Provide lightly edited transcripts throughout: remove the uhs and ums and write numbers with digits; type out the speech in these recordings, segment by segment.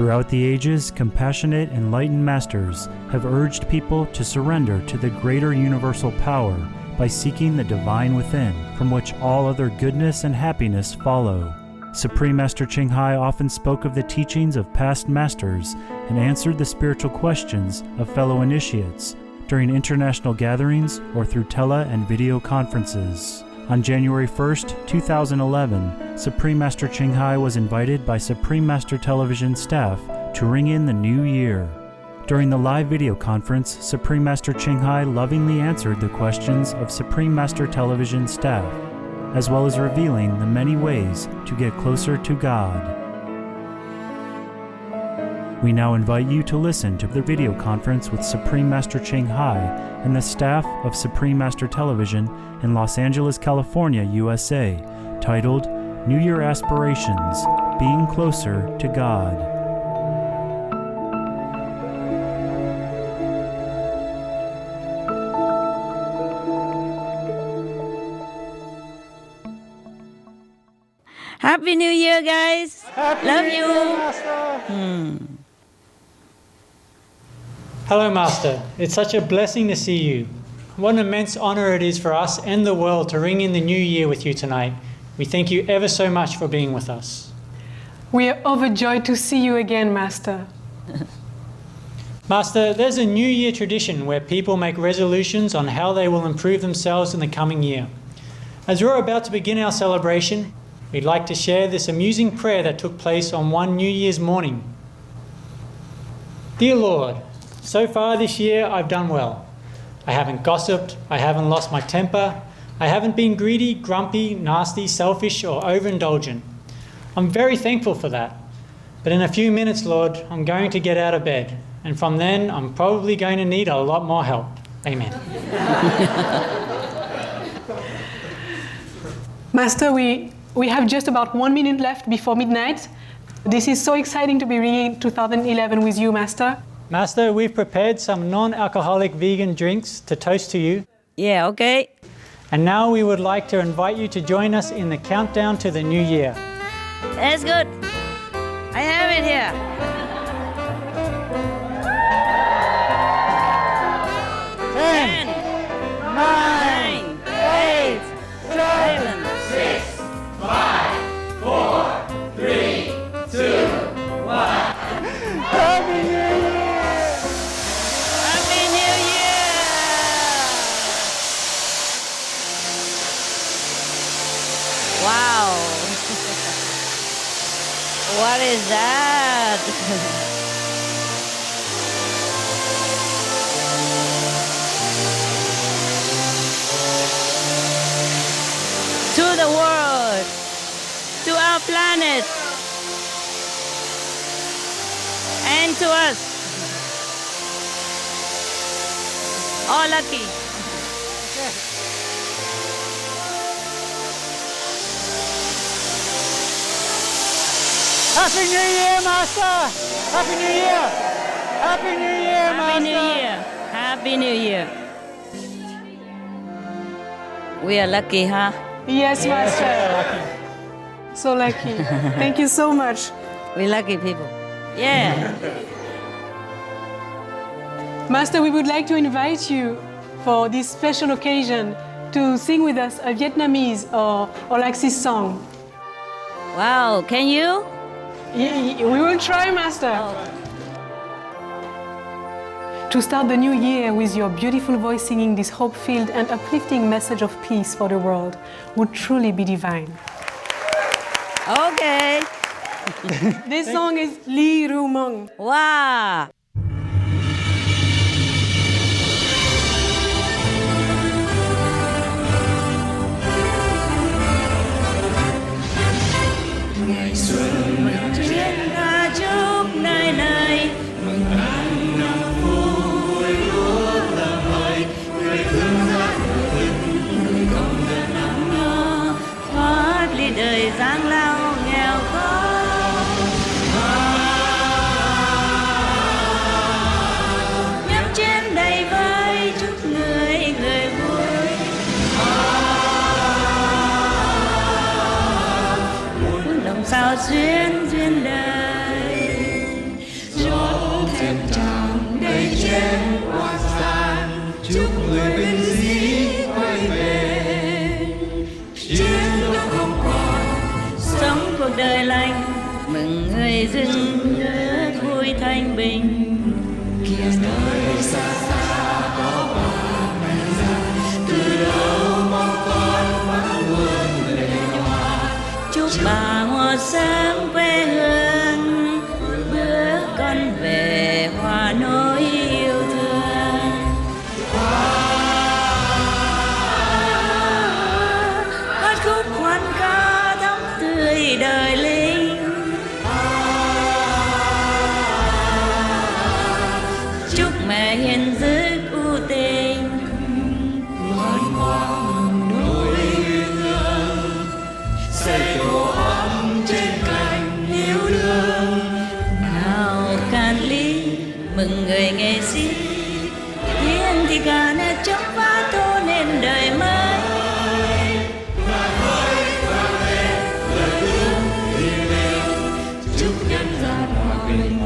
Throughout the ages, compassionate, enlightened masters have urged people to surrender to the greater universal power by seeking the divine within, from which all other goodness and happiness follow. Supreme Master Ching Hai often spoke of the teachings of past masters and answered the spiritual questions of fellow initiates during international gatherings or through tele and video conferences. On January 1st, 2011, Supreme Master Ching Hai was invited by Supreme Master Television staff to ring in the new year. During the live video conference, Supreme Master Ching Hai lovingly answered the questions of Supreme Master Television staff, as well as revealing the many ways to get closer to God. We now invite you to listen to the video conference with Supreme Master Ching Hai and the staff of Supreme Master Television in Los Angeles, California, USA, titled New Year Aspirations, Being Closer to God. Happy New Year, guys. Happy Love New you. Year, Master. Hello, Master. It's such a blessing to see you. What an immense honor it is for us and the world to ring in the new year with you tonight. We thank you ever so much for being with us. We are overjoyed to see you again, Master. Master, there's a New Year tradition where people make resolutions on how they will improve themselves in the coming year. As we're about to begin our celebration, we'd like to share this amusing prayer that took place on one New Year's morning. Dear Lord, so far this year I've done well. I haven't gossiped, I haven't lost my temper, I haven't been greedy, grumpy, nasty, selfish, or overindulgent. I'm very thankful for that. But in a few minutes, Lord, I'm going to get out of bed, and from then I'm probably going to need a lot more help. Amen. Master, we have just about 1 minute left before midnight. This is so exciting to be ringing 2011 with you, Master. Master, we've prepared some non-alcoholic vegan drinks to toast to you. Yeah, okay. And now we would like to invite you to join us in the countdown to the new year. That's good. I have it here. 10, 9, 8, 7, 6, 5, 4, 3, 2, 1. Happy New Year! Happy New Year! Wow. What is that? To the world, to our planet, and to us. All lucky. Happy New Year, Master! Happy New Year! Happy New Year, Master! Happy New Year. Happy New Year. We are lucky, huh? Yes, Master. So lucky. Thank you so much. We lucky people. Yeah. Master, we would like to invite you for this special occasion to sing with us a Vietnamese or Laxis song. Wow, can you? We will try, Master. To start the new year with your beautiful voice singing this hope-filled and uplifting message of peace for the world would truly be divine. Okay. This song is Li Ru Mong. Wow. Ngày xuân mình Chuyên ca chúc nơi nơi. mừng tháng năm vui lúa làm hơi người thương gia đình người con dân năm Nó thoát ly đời giang lao nghèo khó. Nhắm chén đầy vơi chúc người người vui. Muốn đồng sao duyên duyên đời. rừng nước vui thanh bình. Kia nơi xa xa có ba mẹ già, từ đâu mong con mắt buồn lệ nhòa. Chúc bà hoa sáng quê hương, bước con về hòa nỗi yêu thương. Hát khúc hoan ca thắm tươi đời linh. Chúc mẹ hiền dứt u tình, Ngoan ngoãn nỗi thương, xây tổ ấm trên cành yêu đương. nào can ly mừng người nghệ sĩ, tiếng thì ca nét trong phá tô nên đời mới. Chúc nhân gian hòa bình,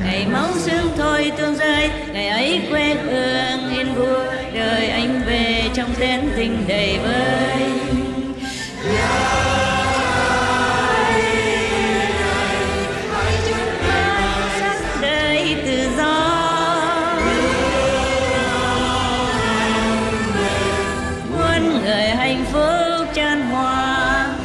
Ngày máu xương thôi tương rơi, ngày ấy quê hương yên vui, đời anh về trong tên tình đầy vơi. Sắc đời tự do, muôn người hạnh phúc chan hòa.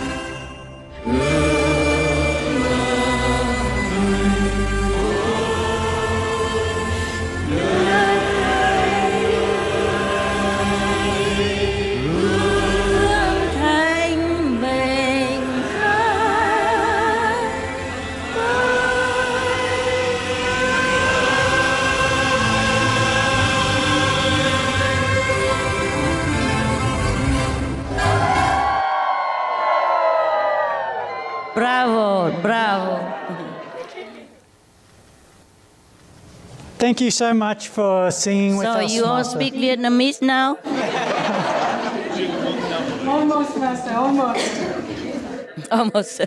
Hương thanh bình Bravo, bravo. Thank you so much for singing with So us, you all Master. speak Vietnamese now? Almost, Master, almost. Almost.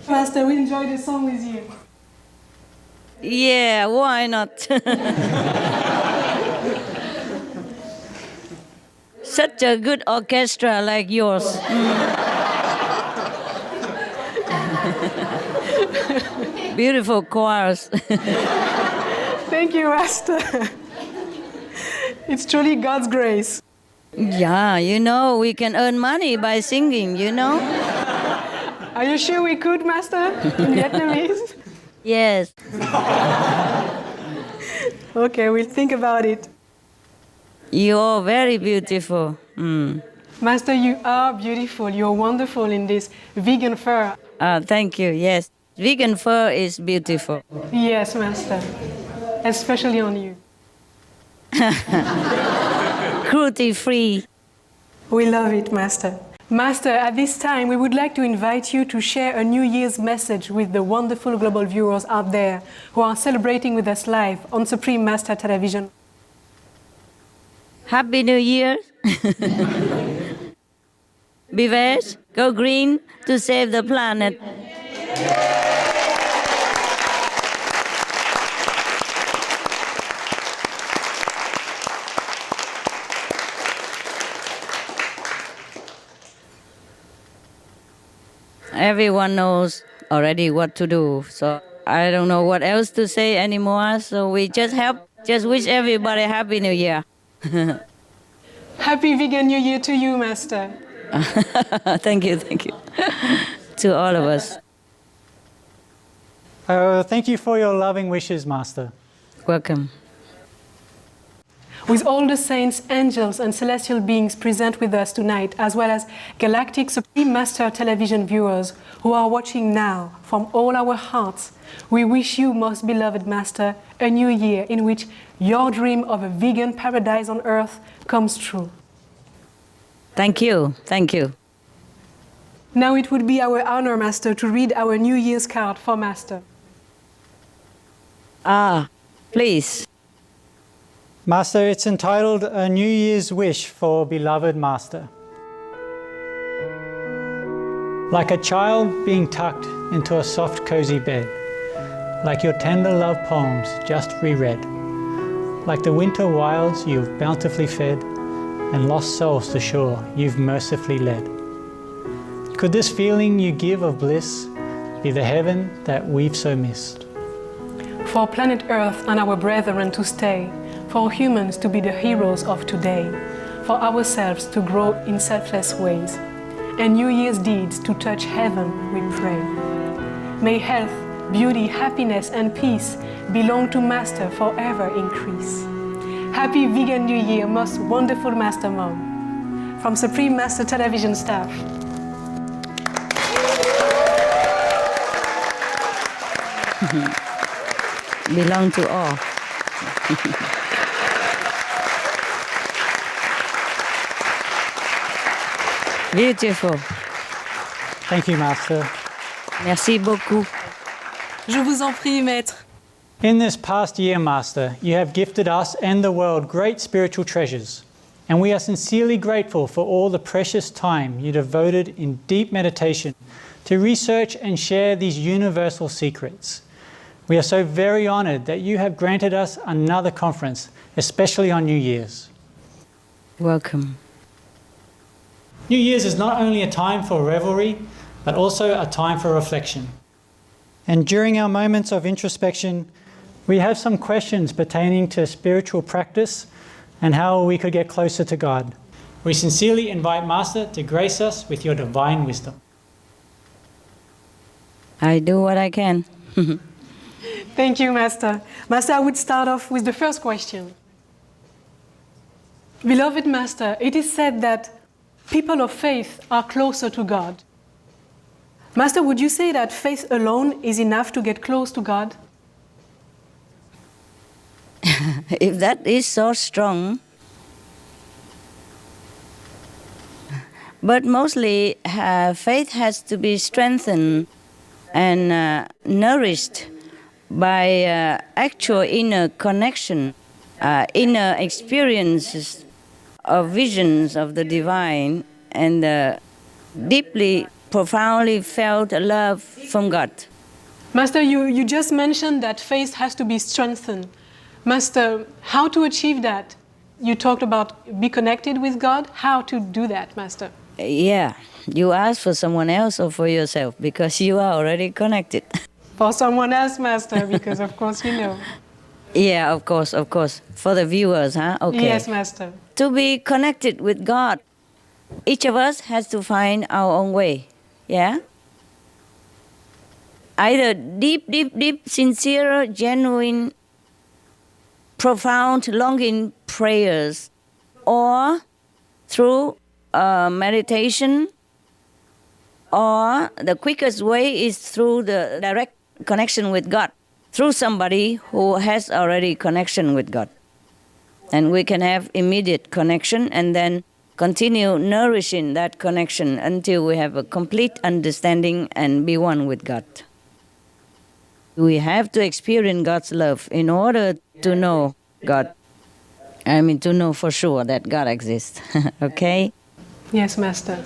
Master, we enjoyed the song with you. Yeah, why not? Such a good orchestra like yours. Beautiful choirs. Thank you, Master. It's truly God's grace. Yeah, you know, we can earn money by singing, you know? Are you sure we could, Master, in Vietnamese? Yes. Okay, we'll think about it. You're very beautiful. Master, you are beautiful. You're wonderful in this vegan fur. Thank you, yes. Vegan fur is beautiful. Yes, Master. Especially on you. Cruelty-free. We love it, Master. Master, at this time, we would like to invite you to share a New Year's message with the wonderful global viewers out there who are celebrating with us live on Supreme Master Television. Happy New Year. Be veg, go green to save the planet. Everyone knows already what to do, so I don't know what else to say anymore, so we just wish everybody Happy New Year. Happy Vegan New Year to you, Master. Thank you. To all of us. Thank you for your loving wishes, Master. Welcome. With all the saints, angels, and celestial beings present with us tonight, as well as galactic Supreme Master television viewers who are watching now from all our hearts, we wish you, most beloved Master, a new year in which your dream of a vegan paradise on earth comes true. Thank you. Now it would be our honor, Master, to read our New Year's card for Master. Please. Master, it's entitled A New Year's Wish for Beloved Master. Like a child being tucked into a soft, cozy bed, like your tender love poems just reread, like the winter wilds you've bountifully fed, and lost souls to shore you've mercifully led. Could this feeling you give of bliss be the heaven that we've so missed. For planet Earth and our brethren to stay, for humans to be the heroes of today, for ourselves to grow in selfless ways, and New Year's deeds to touch heaven, we pray. May health, beauty, happiness and peace belong to Master forever increase. Happy Vegan New Year, most wonderful Master Mom. From Supreme Master Television staff. Belong to all. Beautiful. Thank you, Master. Merci beaucoup. Je vous en prie, Maître. In this past year, Master, you have gifted us and the world great spiritual treasures, and we are sincerely grateful for all the precious time you devoted in deep meditation to research and share these universal secrets. We are so very honored that you have granted us another conference, especially on New Year's. Welcome. New Year's is not only a time for revelry, but also a time for reflection. And during our moments of introspection, we have some questions pertaining to spiritual practice and how we could get closer to God. We sincerely invite Master to grace us with your divine wisdom. I do what I can. Thank you, Master. Master, I would start off with the first question. Beloved Master, it is said that people of faith are closer to God. Master, would you say that faith alone is enough to get close to God? If that is so strong, but mostly faith has to be strengthened and nourished by actual inner connection, inner experiences of visions of the divine and deeply, profoundly felt love from God. Master, you just mentioned that faith has to be strengthened. Master, how to achieve that? You talked about be connected with God. How to do that, Master? Yeah, you ask for someone else or for yourself because you are already connected. For someone else, Master, because of course you know. Yeah, of course. For the viewers, huh? Okay. Yes, Master. To be connected with God, each of us has to find our own way. Yeah? Either deep, sincere, genuine, profound, longing prayers, or through meditation, or the quickest way is through the direct connection with God, through somebody who has already connection with God. And we can have immediate connection and then continue nourishing that connection until we have a complete understanding and be one with God. We have to experience God's love in order to know God. I mean, to know for sure that God exists. Okay? Yes, Master.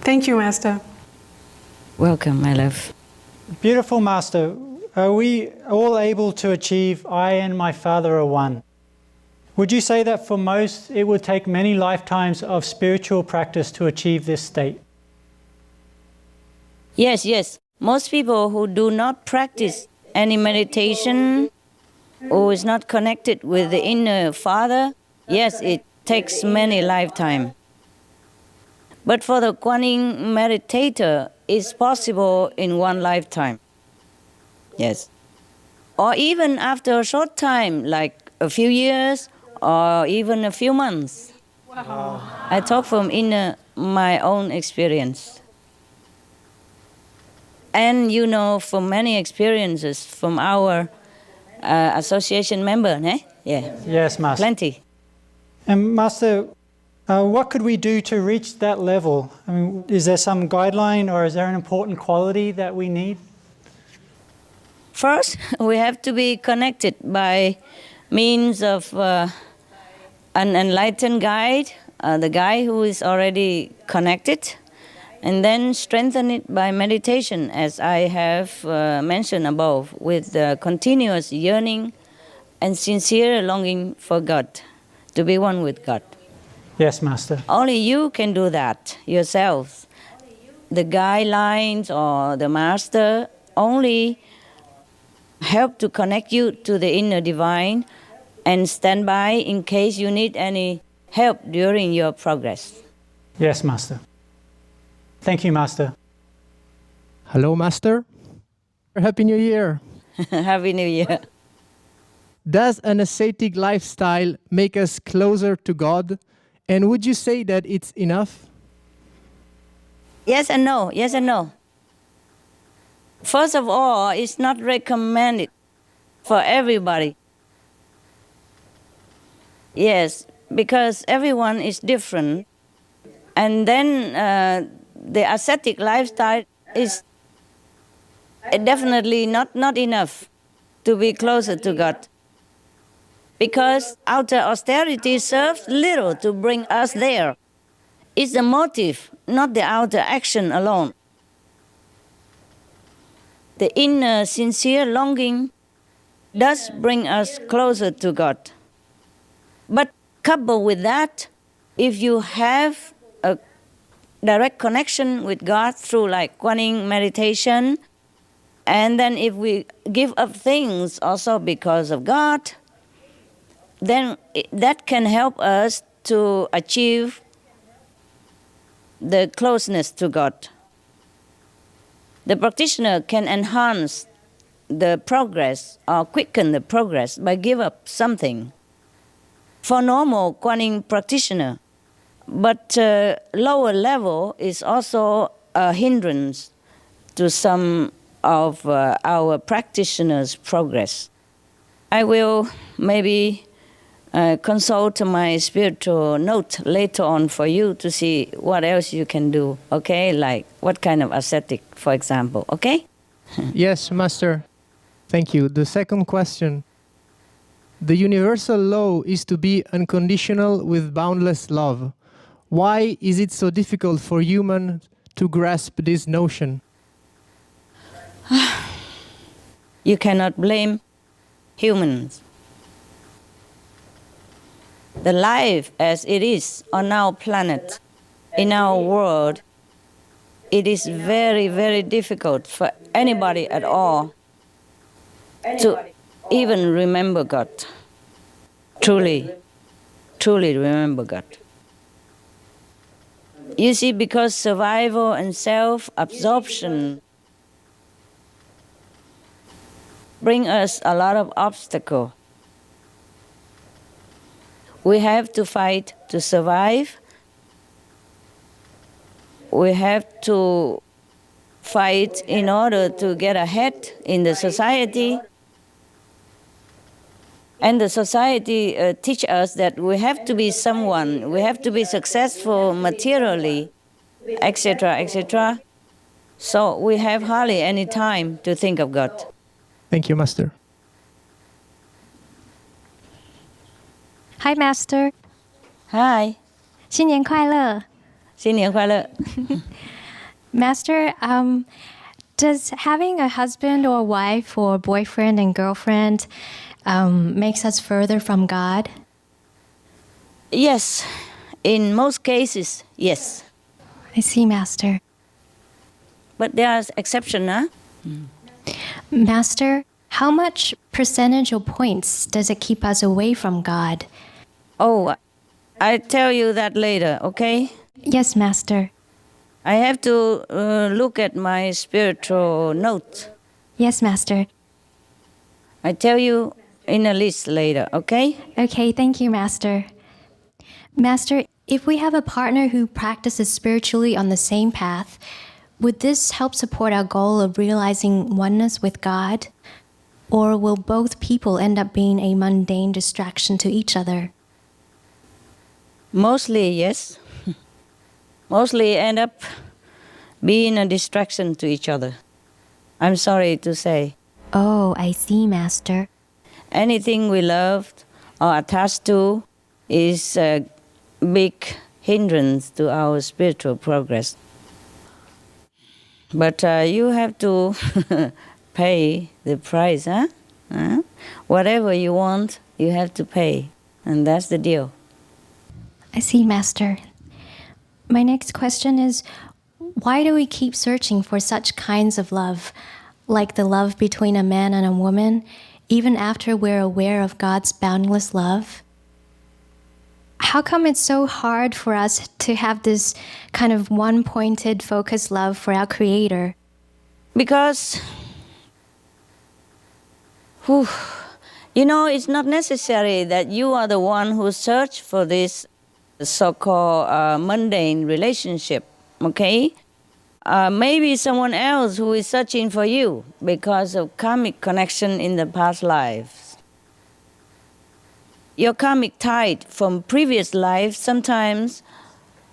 Thank you, Master. Welcome, my love. Beautiful, Master. Are we all able to achieve I and my Father are one? Would you say that for most it would take many lifetimes of spiritual practice to achieve this state? Yes. Most people who do not practice any meditation, who is not connected with the inner Father, yes, it takes many lifetimes. But for the Kuan Yin meditator, it's possible in one lifetime. Yes. Or even after a short time, like a few years or even a few months. Wow. I talk from my own experience. And you know, from many experiences from our association member, eh? Yeah. Yes, Master. Plenty. And Master, what could we do to reach that level? I mean, is there some guideline or is there an important quality that we need? First, we have to be connected by means of an enlightened guide, the guy who is already connected, and then strengthen it by meditation, as I have mentioned above, with continuous yearning and sincere longing for God, to be one with God. Yes, Master. Only you can do that yourself. the guidelines or the master only help to connect you to the inner divine and stand by in case you need any help during your progress. Yes, Master. Thank you, Master. Hello, Master. Happy New Year. Happy New Year. Does an ascetic lifestyle make us closer to God? And would you say that it's enough? Yes and no, yes and no. First of all, it's not recommended for everybody. Yes, because everyone is different. And then the ascetic lifestyle is definitely not enough to be closer to God. Because outer austerity serves little to bring us there. It's the motive, not the outer action alone. The inner sincere longing does bring us closer to God. But coupled with that, if you have a direct connection with God through like Kuan meditation, and then if we give up things also because of God, then that can help us to achieve the closeness to God. The practitioner can enhance the progress or quicken the progress by give up something. For normal Kuan practitioner, but lower level is also a hindrance to some of our practitioners' progress. I will maybe consult my spiritual note later on for you to see what else you can do, okay? Like what kind of ascetic, for example, okay? Yes, Master. Thank you. The second question. The universal law is to be unconditional with boundless love. Why is it so difficult for humans to grasp this notion? You cannot blame humans. The life as it is on our planet, in our world, it is very, very difficult for anybody at all to even remember God. Truly remember God. You see, because survival and self-absorption bring us a lot of obstacles. We have to fight to survive. We have to fight in order to get ahead in the society. And the society teach us that we have to be someone, we have to be successful materially, etc., etc. So we have hardly any time to think of God. Thank you, Master. Hi, Master. Hi. 新年快乐。新年快乐。Master, does having a husband or wife or boyfriend and girlfriend makes us further from God? Yes. In most cases, yes. I see, Master. But there are exceptions, huh? Master, how much percentage or points does it keep us away from God? Oh, I'll tell you that later, okay? Yes, Master. I have to look at my spiritual notes. Yes, Master. I tell you in a list later, okay? Okay, thank you, Master. Master, if we have a partner who practices spiritually on the same path, would this help support our goal of realizing oneness with God? Or will both people end up being a mundane distraction to each other? Mostly, yes. Mostly end up being a distraction to each other. I'm sorry to say. Oh, I see, Master. Anything we loved or attached to is a big hindrance to our spiritual progress. But you have to pay the price, huh? Whatever you want, you have to pay. And that's the deal. I see, Master. My next question is, why do we keep searching for such kinds of love, like the love between a man and a woman, even after we're aware of God's boundless love? How come it's so hard for us to have this kind of one-pointed, focused love for our Creator? Because, it's not necessary that you are the one who search for this so-called mundane relationship, okay? Maybe someone else who is searching for you because of karmic connection in the past lives. Your karmic tide from previous life sometimes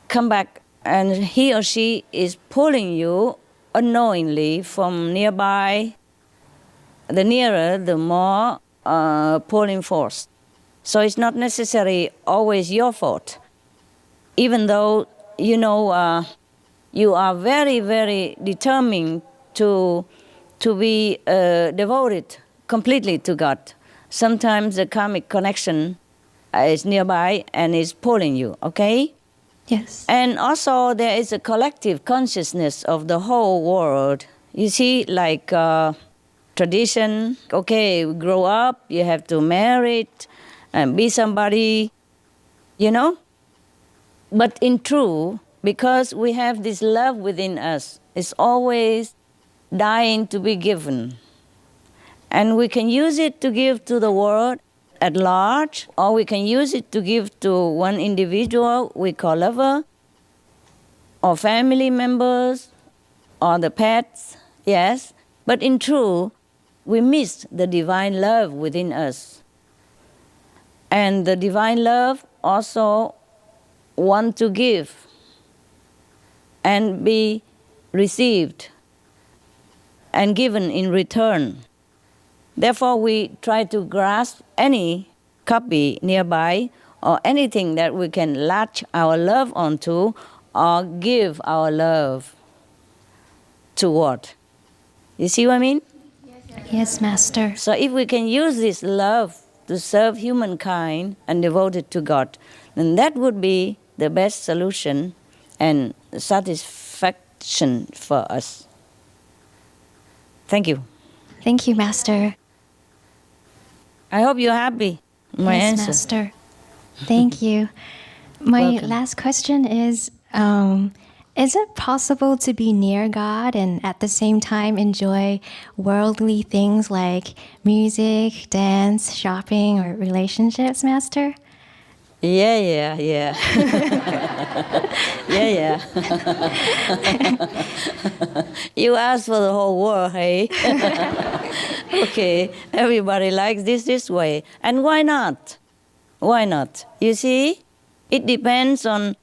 come back, and he or she is pulling you unknowingly from nearby. The nearer, the more pulling force. So it's not necessarily always your fault. Even though, you are very, very determined to be devoted completely to God. Sometimes the karmic connection is nearby and is pulling you, okay? Yes. And also there is a collective consciousness of the whole world. You see, like tradition, okay, you grow up, you have to marry and be somebody, But in truth, because we have this love within us, it's always dying to be given. And we can use it to give to the world at large, or we can use it to give to one individual we call lover, or family members, or the pets, yes. But in truth, we miss the divine love within us. And the divine love also want to give and be received and given in return. Therefore, we try to grasp any copy nearby or anything that we can latch our love onto or give our love toward. You see what I mean? Yes, Master. So if we can use this love to serve humankind and devote it to God, then that would be the best solution and satisfaction for us. Thank you. Thank you, Master. I hope you're happy. My Yes, answer. Master. Thank you. My Welcome. last question is it possible to be near God and at the same time enjoy worldly things like music, dance, shopping, or relationships, Master? Yeah. Yeah. You asked for the whole world, hey? Okay, everybody likes this way. And why not? Why not? You see, it depends on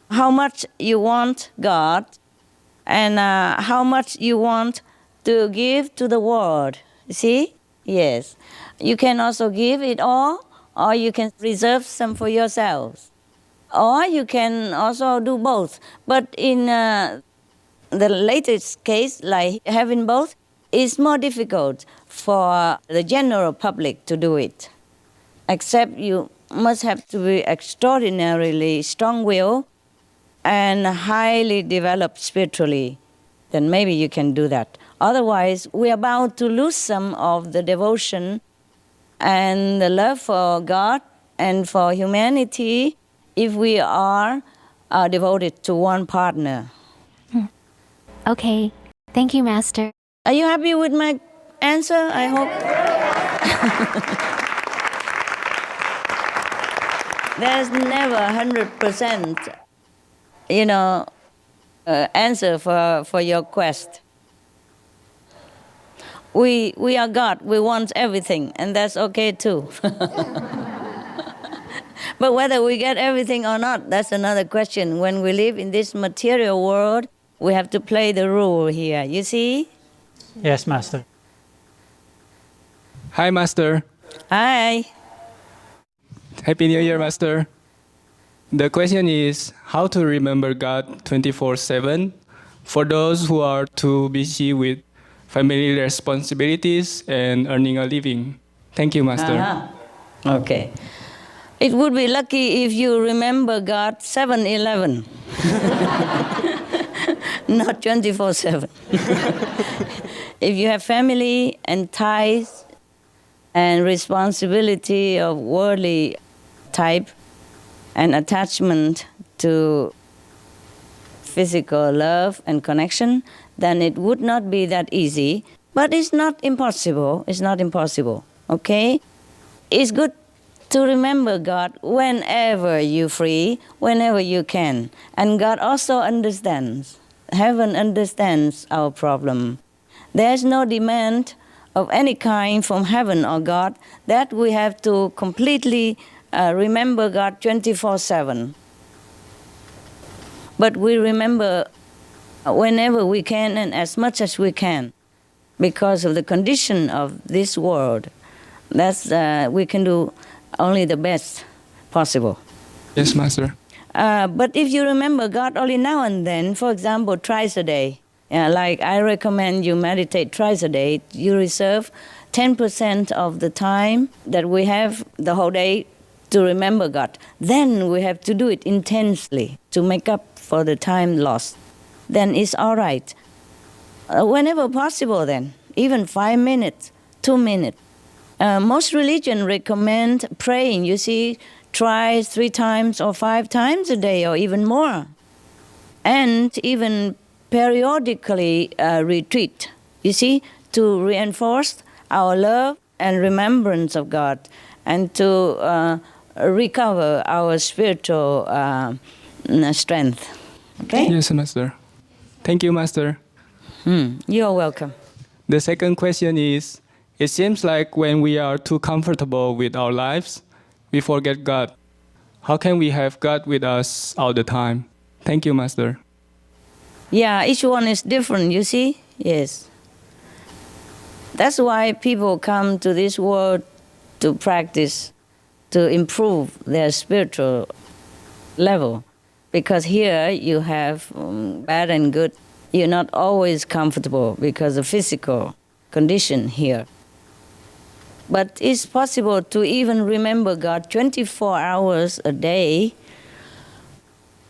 how much you want God and how much you want to give to the world. You see? Yes. You can also give it all, or you can reserve some for yourselves. Or you can also do both. But in the latest case, like having both, it's more difficult for the general public to do it. Except you must have to be extraordinarily strong-willed and highly developed spiritually. Then maybe you can do that. Otherwise, we are bound to lose some of the devotion and the love for God and for humanity if we are devoted to one partner. Okay. Thank you, Master. Are you happy with my answer? I hope. There's never 100%, answer for your quest. We are God. We want everything, and that's okay too. But whether we get everything or not, that's another question. When we live in this material world, we have to play the role here. You see? Yes, Master. Hi, Master. Hi. Happy New Year, Master. The question is how to remember God 24/7 for those who are too busy with family responsibilities and earning a living. Thank you, Master. Uh-huh. Okay. It would be lucky if you remember God 7-11. not 24/7. If you have family and ties and responsibility of worldly type and attachment to physical love and connection, then it would not be that easy. But it's not impossible. It's not impossible. Okay? It's good to remember God whenever you're free, whenever you can. And God also understands. Heaven understands our problem. There's no demand of any kind from heaven or God that we have to completely remember God 24/7. But we remember whenever we can and as much as we can because of the condition of this world. That's we can do only the best possible. Yes, Master. But if you remember God only now and then, for example, thrice a day, like I recommend you meditate thrice a day, you reserve 10% of the time that we have the whole day to remember God. Then we have to do it intensely to make up for the time lost. Then it's all right. Whenever possible then, even 5 minutes, 2 minutes. Most religions recommend praying, you see, twice, 3 times or 5 times a day or even more. And even periodically retreat, you see, to reinforce our love and remembrance of God and to recover our spiritual strength. Okay? Yes, Master. Thank you, Master. You're welcome. The second question is, it seems like when we are too comfortable with our lives, we forget God. How can we have God with us all the time? Thank you, Master. Yeah, each one is different, you see? Yes. That's why people come to this world to practice, to improve their spiritual level. Because here you have bad and good. You're not always comfortable because of physical condition here. But it's possible to even remember God 24 hours a day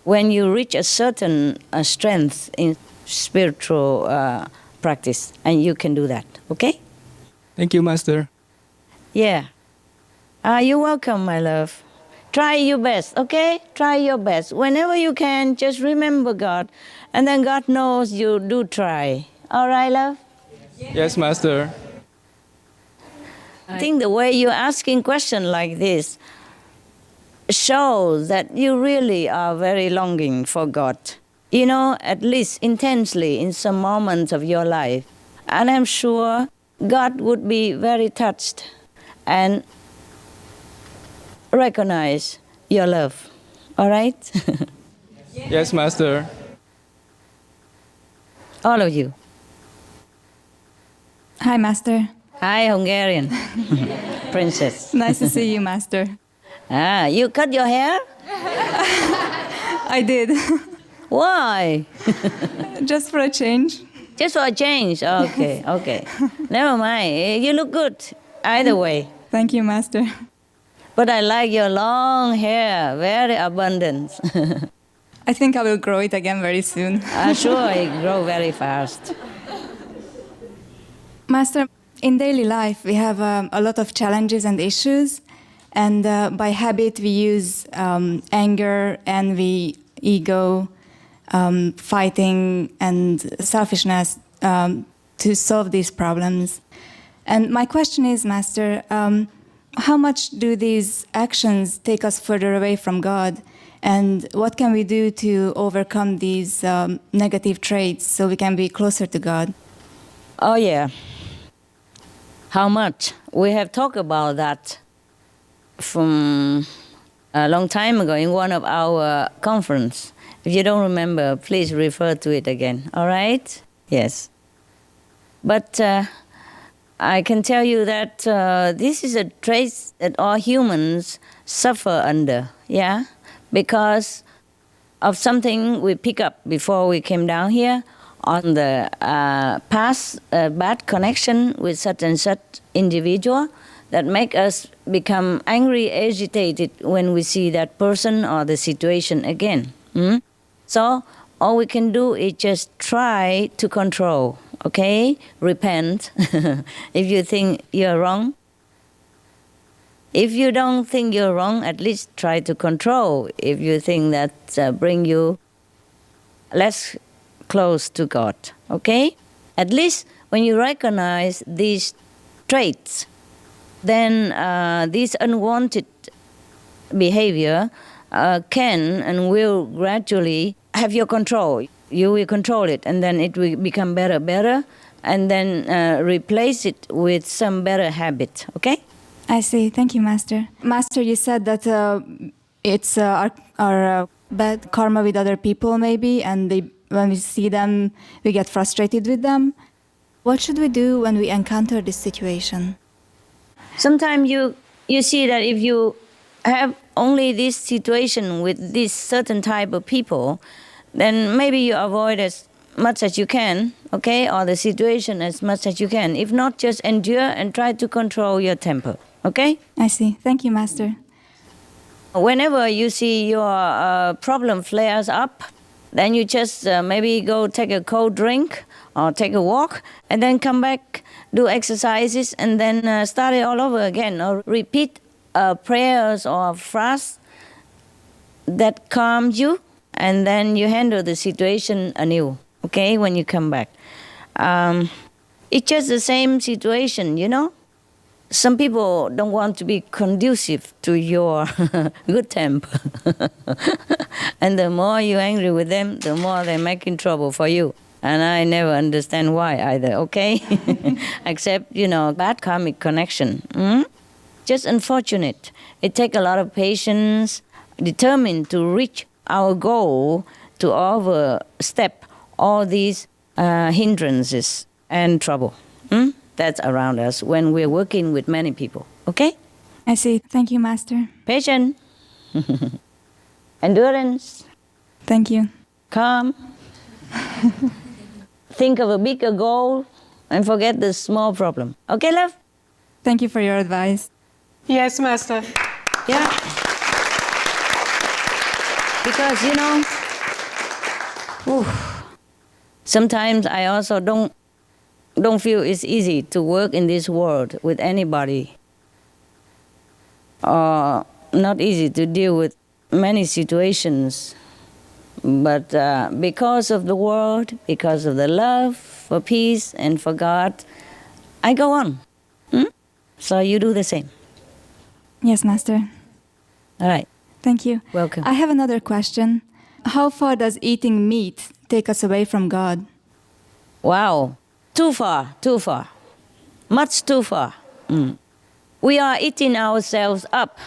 when you reach a certain strength in spiritual practice. And you can do that, okay? Thank you, Master. Yeah. You're welcome, my love. Try your best, okay? Try your best. Whenever you can, just remember God. And then God knows you do try. All right, love? Yes, Master. I think the way you're asking questions like this shows that you really are very longing for God. You know, at least intensely in some moments of your life. And I'm sure God would be very touched and recognize your love. All right? Yes, Master. All of you. Hi, Master. Hi, Hungarian princess. Nice to see you, Master. You cut your hair? I did. Why? Just for a change. Just for a change. Okay, okay. Never mind. You look good either way. Thank you, Master. But I like your long hair, very abundant. I think I will grow it again very soon. Sure, it grows very fast. Master, in daily life, we have a lot of challenges and issues. And by habit, we use anger, envy, ego, fighting, and selfishness to solve these problems. And my question is, Master, how much do these actions take us further away from God? And what can we do to overcome these negative traits so we can be closer to God? Oh, yeah. How much? We have talked about that from a long time ago in one of our conference. If you don't remember, please refer to it again. All right? Yes. But I can tell you that this is a trait that all humans suffer under, yeah? Because of something we pick up before we came down here on the past bad connection with such and such individual that make us become angry, agitated when we see that person or the situation again. So all we can do is just try to control, okay? Repent if you think you're wrong. If you don't think you're wrong, at least try to control if you think that bring you less close to God, okay? At least when you recognize these traits, then this unwanted behavior can and will gradually have your control. You will control it, and then it will become better, and then replace it with some better habit, okay? I see. Thank you, Master. Master, you said that it's our bad karma with other people, maybe, and when we see them, we get frustrated with them. What should we do when we encounter this situation? Sometimes you see that if you have only this situation with this certain type of people, then maybe you avoid as much as you can, okay, or the situation as much as you can. If not, just endure and try to control your temper, okay? I see. Thank you, Master. Whenever you see your problem flares up, then you just maybe go take a cold drink or take a walk, and then come back, do exercises, and then start it all over again, or repeat prayers or phrase that calms you, and then you handle the situation anew, okay, when you come back. It's just the same situation, you know? Some people don't want to be conducive to your good temper. And the more you're angry with them, the more they're making trouble for you. And I never understand why either, okay? Except, bad karmic connection. Just unfortunate. It takes a lot of patience, determined to reach our goal, to overstep all these hindrances and trouble that's around us when we're working with many people, okay? I see. Thank you, Master. Patience. Endurance. Thank you. Calm. Think of a bigger goal and forget the small problem. Okay, love? Thank you for your advice. Yes, Master. Yeah. Because, sometimes I also don't feel it's easy to work in this world with anybody. Or not easy to deal with many situations. But because of the world, because of the love for peace and for God, I go on. So you do the same. Yes, Master. All right. Thank you. Welcome. I have another question. How far does eating meat take us away from God? Wow. Too far. Much too far. We are eating ourselves up,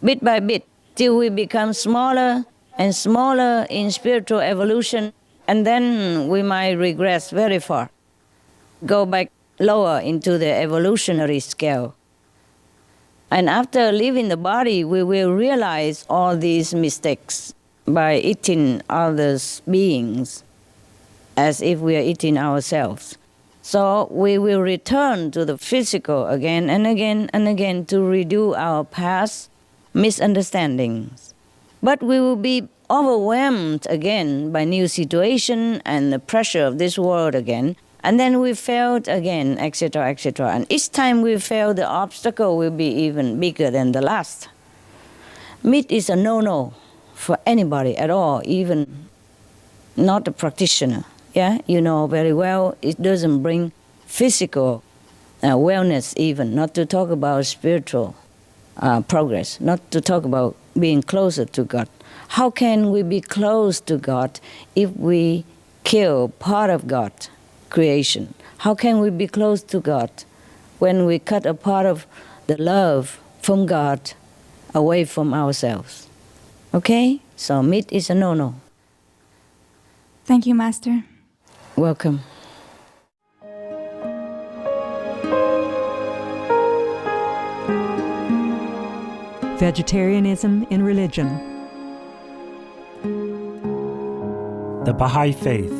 bit by bit, till we become smaller and smaller in spiritual evolution, and then we might regress very far, go back lower into the evolutionary scale. And after leaving the body, we will realize all these mistakes by eating others' beings as if we are eating ourselves. So we will return to the physical again and again and again to redo our past misunderstandings. But we will be overwhelmed again by new situation and the pressure of this world again. And then we failed again, etc., etc. And each time we fail, the obstacle will be even bigger than the last. Meat is a no-no for anybody at all, even not a practitioner. Yeah, you know very well it doesn't bring physical wellness even, not to talk about spiritual progress, not to talk about being closer to God. How can we be close to God if we kill part of God's creation? How can we be close to God when we cut a part of the love from God away from ourselves? Okay? So meat is a no-no. Thank you, Master. Welcome. Vegetarianism in religion. The Baha'i Faith.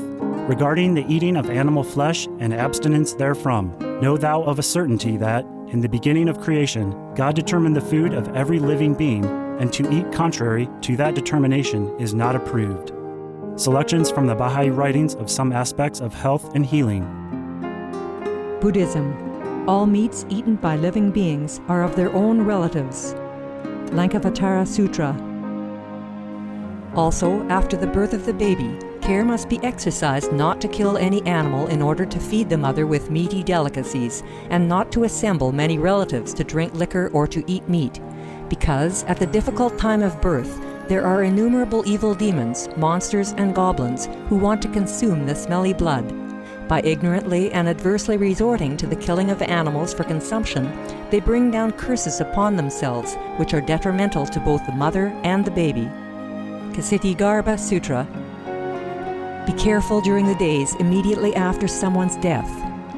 Regarding the eating of animal flesh and abstinence therefrom, know thou of a certainty that, in the beginning of creation, God determined the food of every living being, and to eat contrary to that determination is not approved. Selections from the Baha'i writings of some aspects of health and healing. Buddhism. All meats eaten by living beings are of their own relatives. Lankavatara Sutra. Also, after the birth of the baby, care must be exercised not to kill any animal in order to feed the mother with meaty delicacies, and not to assemble many relatives to drink liquor or to eat meat, because at the difficult time of birth, there are innumerable evil demons, monsters, and goblins who want to consume the smelly blood. By ignorantly and adversely resorting to the killing of animals for consumption, they bring down curses upon themselves, which are detrimental to both the mother and the baby. Ksiti Sutra. Be careful during the days immediately after someone's death,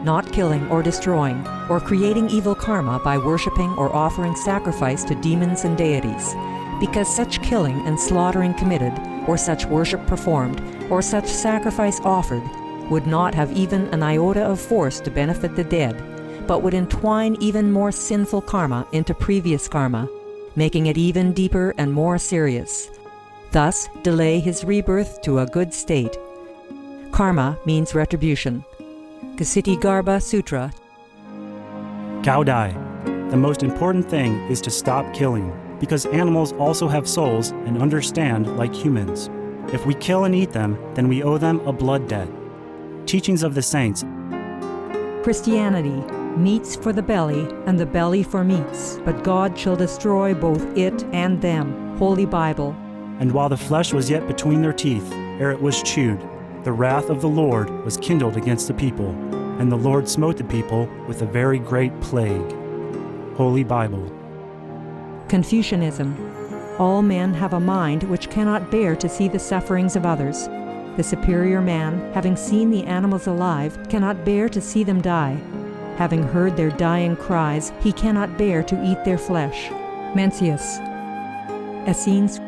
not killing or destroying, or creating evil karma by worshipping or offering sacrifice to demons and deities, because such killing and slaughtering committed, or such worship performed, or such sacrifice offered, would not have even an iota of force to benefit the dead, but would entwine even more sinful karma into previous karma, making it even deeper and more serious. Thus, delay his rebirth to a good state. Karma means retribution. Ksiti Sutra. Gaudai. The most important thing is to stop killing, because animals also have souls and understand like humans. If we kill and eat them, then we owe them a blood debt. Teachings of the Saints. Christianity. Meats for the belly, and the belly for meats, but God shall destroy both it and them. Holy Bible. And while the flesh was yet between their teeth, ere it was chewed, the wrath of the Lord was kindled against the people, and the Lord smote the people with a very great plague. Holy Bible. Confucianism. All men have a mind which cannot bear to see the sufferings of others. The superior man, having seen the animals alive, cannot bear to see them die. Having heard their dying cries, he cannot bear to eat their flesh. Mencius. Essenes.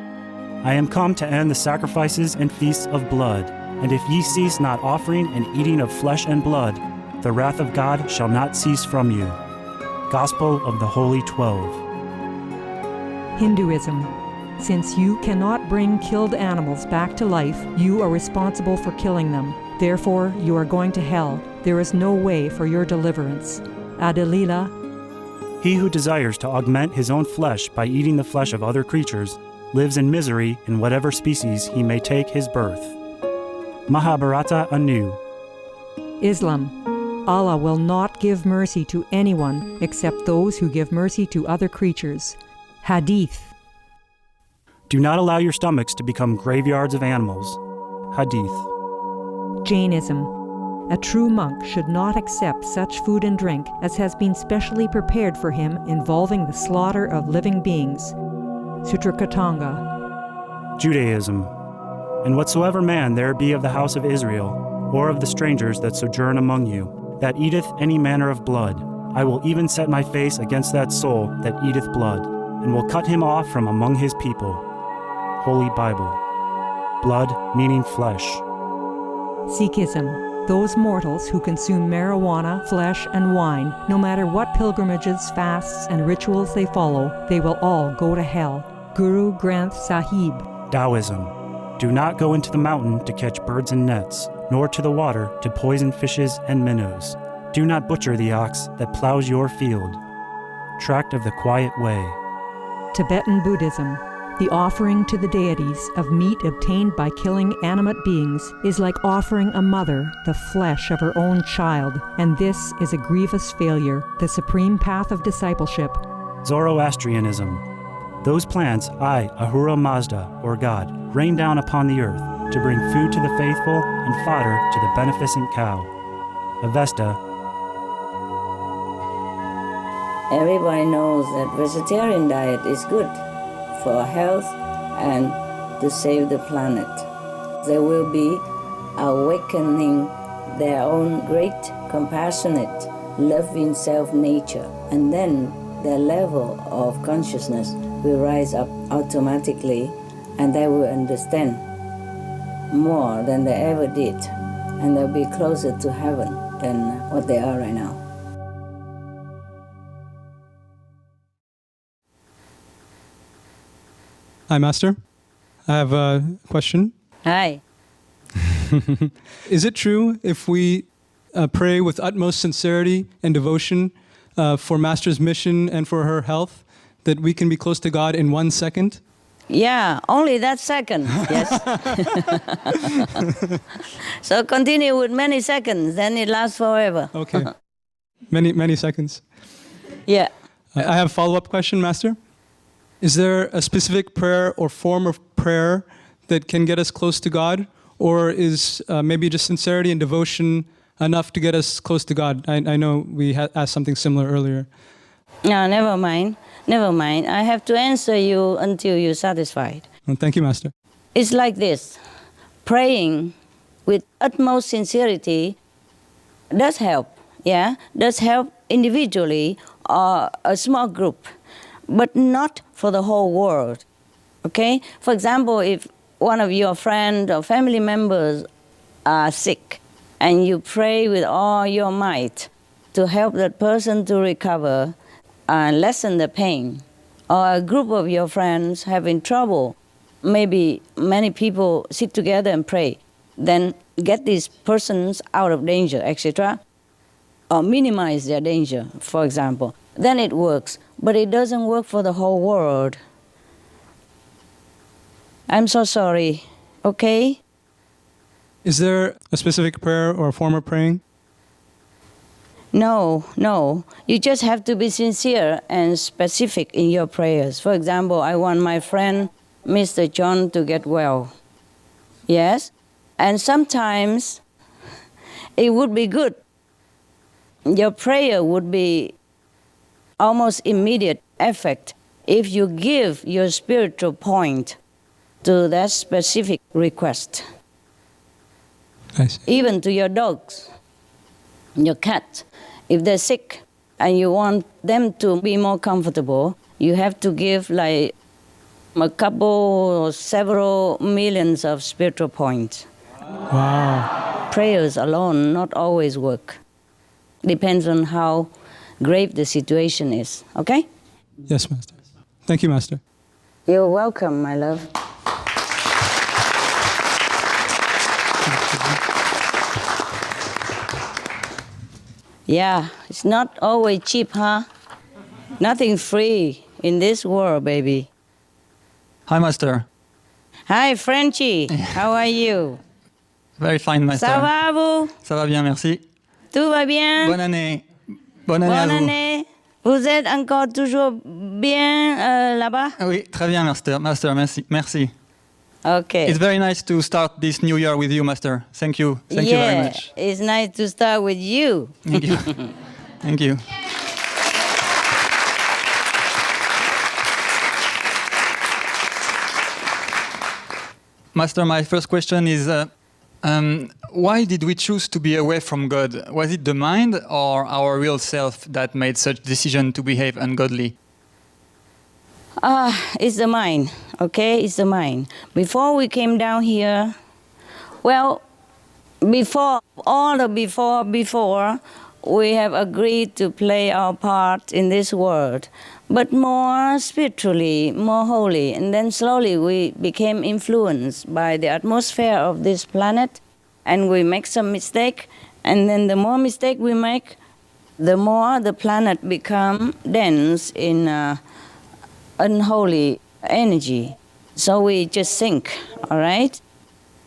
I am come to end the sacrifices and feasts of blood, and if ye cease not offering and eating of flesh and blood, the wrath of God shall not cease from you. Gospel of the Holy 12. Hinduism. Since you cannot bring killed animals back to life, you are responsible for killing them. Therefore, you are going to hell. There is no way for your deliverance. Adalila. He who desires to augment his own flesh by eating the flesh of other creatures lives in misery in whatever species he may take his birth. Mahabharata anew. Islam. Allah will not give mercy to anyone except those who give mercy to other creatures. Hadith. Do not allow your stomachs to become graveyards of animals. Hadith. Jainism. A true monk should not accept such food and drink as has been specially prepared for him involving the slaughter of living beings. Sutrakatanga. Judaism. And whatsoever man there be of the house of Israel, or of the strangers that sojourn among you, that eateth any manner of blood, I will even set my face against that soul that eateth blood, and will cut him off from among his people. Holy Bible. Blood meaning flesh. Sikhism. Those mortals who consume marijuana, flesh, and wine, no matter what pilgrimages, fasts, and rituals they follow, they will all go to hell. Guru Granth Sahib. Taoism. Do not go into the mountain to catch birds and nets, nor to the water to poison fishes and minnows. Do not butcher the ox that plows your field. Tract of the Quiet Way. Tibetan Buddhism. The offering to the deities of meat obtained by killing animate beings is like offering a mother the flesh of her own child, and this is a grievous failure, the supreme path of discipleship. Zoroastrianism. Those plants I, Ahura Mazda, or God, rain down upon the earth to bring food to the faithful and fodder to the beneficent cow. Avesta. Everybody knows that vegetarian diet is good for health and to save the planet. They will be awakening their own great, compassionate, loving self-nature, and then their level of consciousness will rise up automatically, and they will understand more than they ever did, and they'll be closer to heaven than what they are right now. Hi, Master. I have a question. Hi. Is it true if we pray with utmost sincerity and devotion for Master's mission and for her health, that we can be close to God in 1 second? Yeah, only that second, yes. So continue with many seconds, then it lasts forever. Okay. Many seconds. Yeah. I have a follow-up question, Master. Is there a specific prayer or form of prayer that can get us close to God? Or is maybe just sincerity and devotion enough to get us close to God? I know we asked something similar earlier. No, never mind. Never mind. I have to answer you until you're satisfied. Well, thank you, Master. It's like this. Praying with utmost sincerity does help, yeah? Does help individually or a small group, but not for the whole world, okay? For example, if one of your friends or family members are sick and you pray with all your might to help that person to recover and lessen the pain, or a group of your friends having trouble, maybe many people sit together and pray, then get these persons out of danger, etc., or minimize their danger, for example, then it works. But it doesn't work for the whole world. I'm so sorry, okay? Is there a specific prayer or a form of praying? No. You just have to be sincere and specific in your prayers. For example, I want my friend, Mr. John, to get well. Yes? And sometimes it would be good. Your prayer would be almost immediate effect if you give your spiritual point to that specific request. I see. Even to your dogs, your cat. If they're sick and you want them to be more comfortable, you have to give like a couple or several millions of spiritual points. Wow. Prayers alone not always work. Depends on how grave the situation is, okay? Yes, Master. Thank you, Master. You're welcome, my love. Yeah, it's not always cheap, huh? Nothing free in this world, baby. Hi, Master. Hi, Frenchie. How are you? Very fine, Master. Ça va, vous? Ça va bien, merci. Tout va bien? Bonne année. Bonne année à vous. Année. Vous êtes encore toujours bien là-bas? Oui, très bien, Master. Master, merci. Okay. It's very nice to start this new year with you, Master. Thank you. Thank you very much. It's nice to start with you. Thank you. Thank you. Master, my first question is, why did we choose to be away from God? Was it the mind or our real self that made such decision to behave ungodly? It's the mind, okay? It's the mind. Before we came down here, well, before, we have agreed to play our part in this world, but more spiritually, more holy. And then slowly we became influenced by the atmosphere of this planet, and we make some mistake. And then the more mistake we make, the more the planet become dense in unholy energy. So we just sink, all right?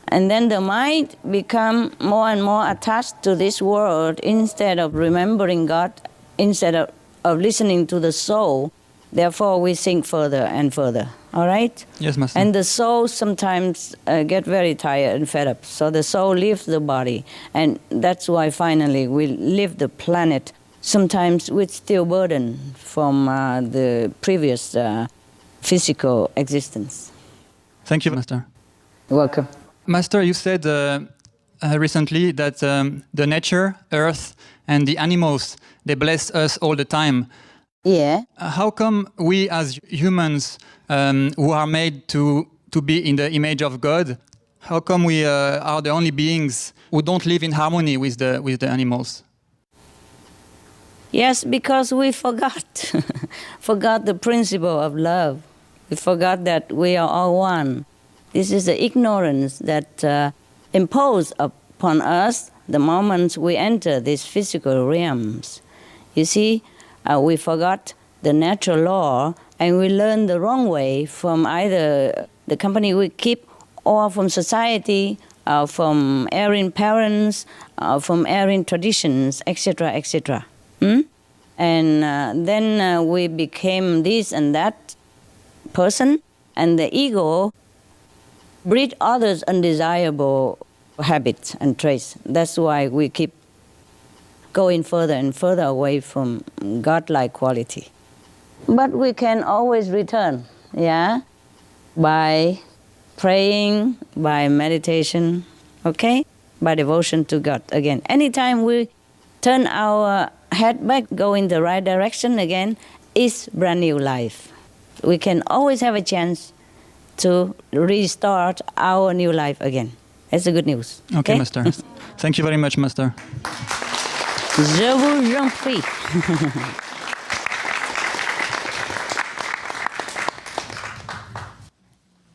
And then the mind become more and more attached to this world instead of remembering God, instead of listening to the soul. Therefore, we sink further and further, all right? Yes, Master. And the soul sometimes get very tired and fed up. So the soul leaves the body. And that's why finally we leave the planet, sometimes with still burden from the previous physical existence. Thank you, Master. You're welcome. Master, you said recently that the nature, earth, and the animals, they bless us all the time. Yeah. How come we as humans who are made to be in the image of God, how come we are the only beings who don't live in harmony with the animals? Yes, because we forgot. Forgot the principle of love. We forgot that we are all one. This is the ignorance that imposed upon us the moment we enter these physical realms. You see, we forgot the natural law and we learn the wrong way from either the company we keep or from society, from erring parents, from erring traditions, etc., etc. And then we became this and that person, and the ego breed others undesirable habits and traits. That's why we keep going further and further away from godlike quality. But we can always return, by praying, by meditation, okay? By devotion to God again. Anytime we turn our head back, go in the right direction again, it's brand new life. We can always have a chance to restart our new life again. That's the good news. Okay, Master. Thank you very much, Master. Je vous en prie.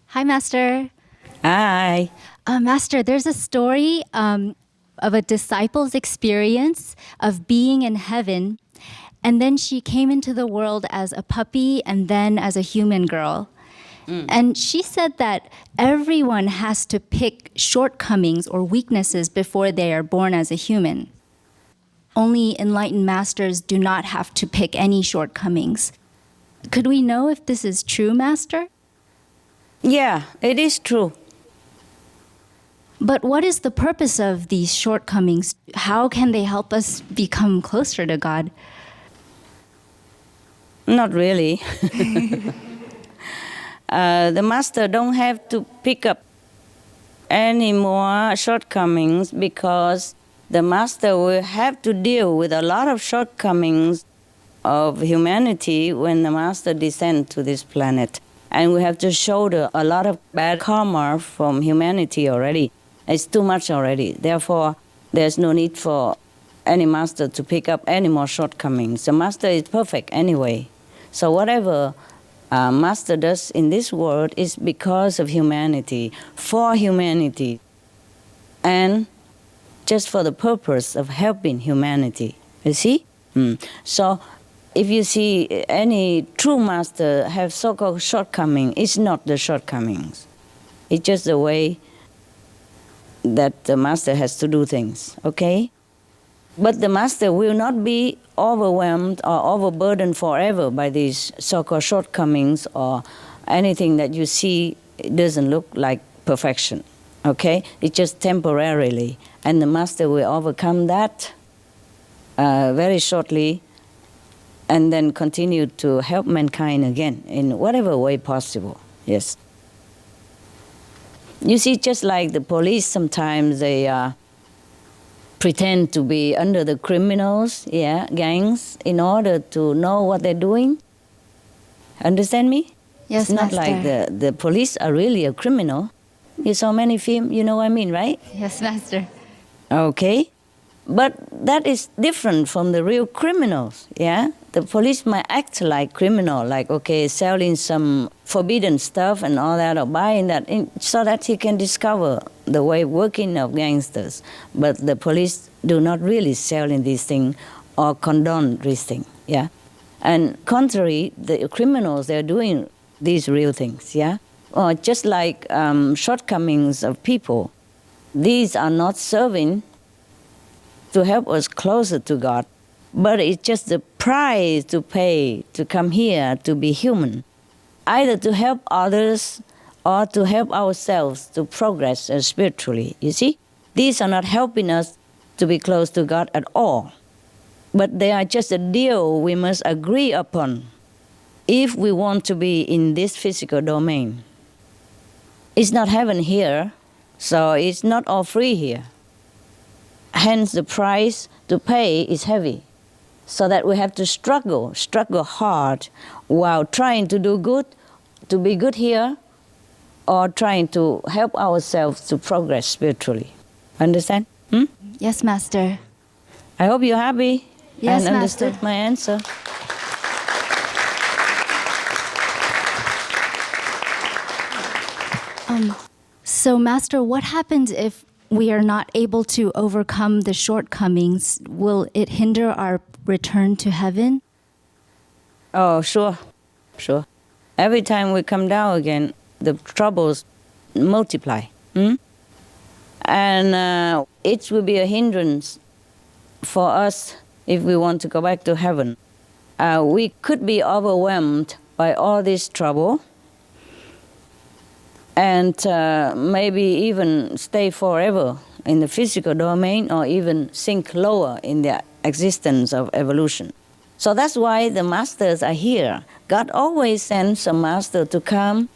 Hi, Master. Hi. Master, there's a story of a disciple's experience of being in heaven, and then she came into the world as a puppy and then as a human girl. And she said that everyone has to pick shortcomings or weaknesses before they are born as a human. Only enlightened masters do not have to pick any shortcomings. Could we know if this is true, Master? Yeah, it is true. But what is the purpose of these shortcomings? How can they help us become closer to God? Not really. The master don't have to pick up any more shortcomings because the master will have to deal with a lot of shortcomings of humanity when the master descends to this planet. And we have to shoulder a lot of bad karma from humanity already. It's too much already. Therefore, there's no need for any master to pick up any more shortcomings. The master is perfect anyway. So whatever master does in this world is because of humanity, for humanity, and just for the purpose of helping humanity. You see? So if you see any true master have so-called shortcomings, it's not the shortcomings. It's just the way that the master has to do things, okay? But the master will not be overwhelmed or overburdened forever by these so-called shortcomings or anything that you see doesn't look like perfection, okay? It's just temporarily. And the master will overcome that very shortly and then continue to help mankind again in whatever way possible, yes. You see, just like the police, sometimes they pretend to be under the criminals, gangs, in order to know what they're doing. Understand me? Yes, it's not Master. like the police are really a criminal. You saw many films, you know what I mean, right? Yes, Master. Okay. But that is different from the real criminals, The police might act like criminal, like, okay, selling some forbidden stuff and all that, or buying that, so that he can discover the way working of gangsters. But the police do not really sell in these things or condone these things, And contrary, the criminals, they're doing these real things, Or just like shortcomings of people, these are not serving to help us closer to God, but it's just the price to pay to come here to be human, either to help others or to help ourselves to progress spiritually, you see? These are not helping us to be close to God at all, but they are just a deal we must agree upon if we want to be in this physical domain. It's not heaven here, so it's not all free here. Hence, the price to pay is heavy, so that we have to struggle hard while trying to do good, to be good here, or trying to help ourselves to progress spiritually. Understand? Yes, Master. I hope you're happy Yes, and Master. understood my answer. So, Master, what happens if we are not able to overcome the shortcomings, will it hinder our return to heaven? Oh, sure. Every time we come down again, the troubles multiply. And it will be a hindrance for us if we want to go back to heaven. We could be overwhelmed by all this trouble and maybe even stay forever in the physical domain or even sink lower in the existence of evolution. So that's why the masters are here. God always sends some master to come,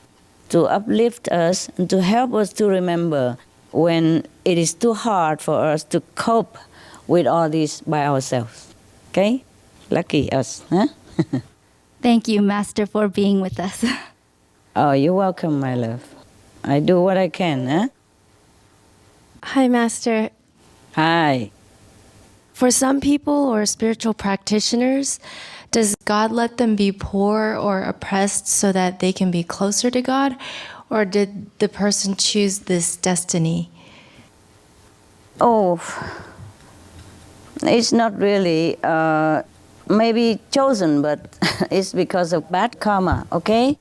to uplift us, and to help us to remember when it is too hard for us to cope with all this by ourselves. Okay? Lucky us, huh? Thank you, Master, for being with us. Oh, you're welcome, my love. I do what I can, huh? Hi, Master. Hi. For some people or spiritual practitioners, does God let them be poor or oppressed so that they can be closer to God? Or did the person choose this destiny? Oh, it's not really maybe chosen, but it's because of bad karma, okay?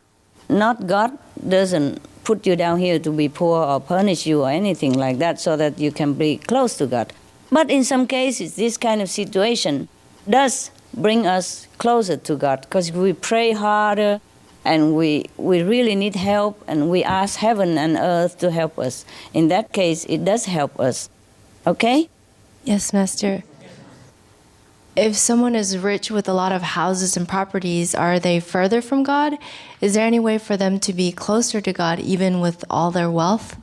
Not God doesn't put you down here to be poor or punish you or anything like that so that you can be close to God. But in some cases, this kind of situation does bring us closer to God because we pray harder and we really need help and we ask heaven and earth to help us. In that case, it does help us. Okay? Yes, Master. If someone is rich with a lot of houses and properties, are they further from God? Is there any way for them to be closer to God even with all their wealth?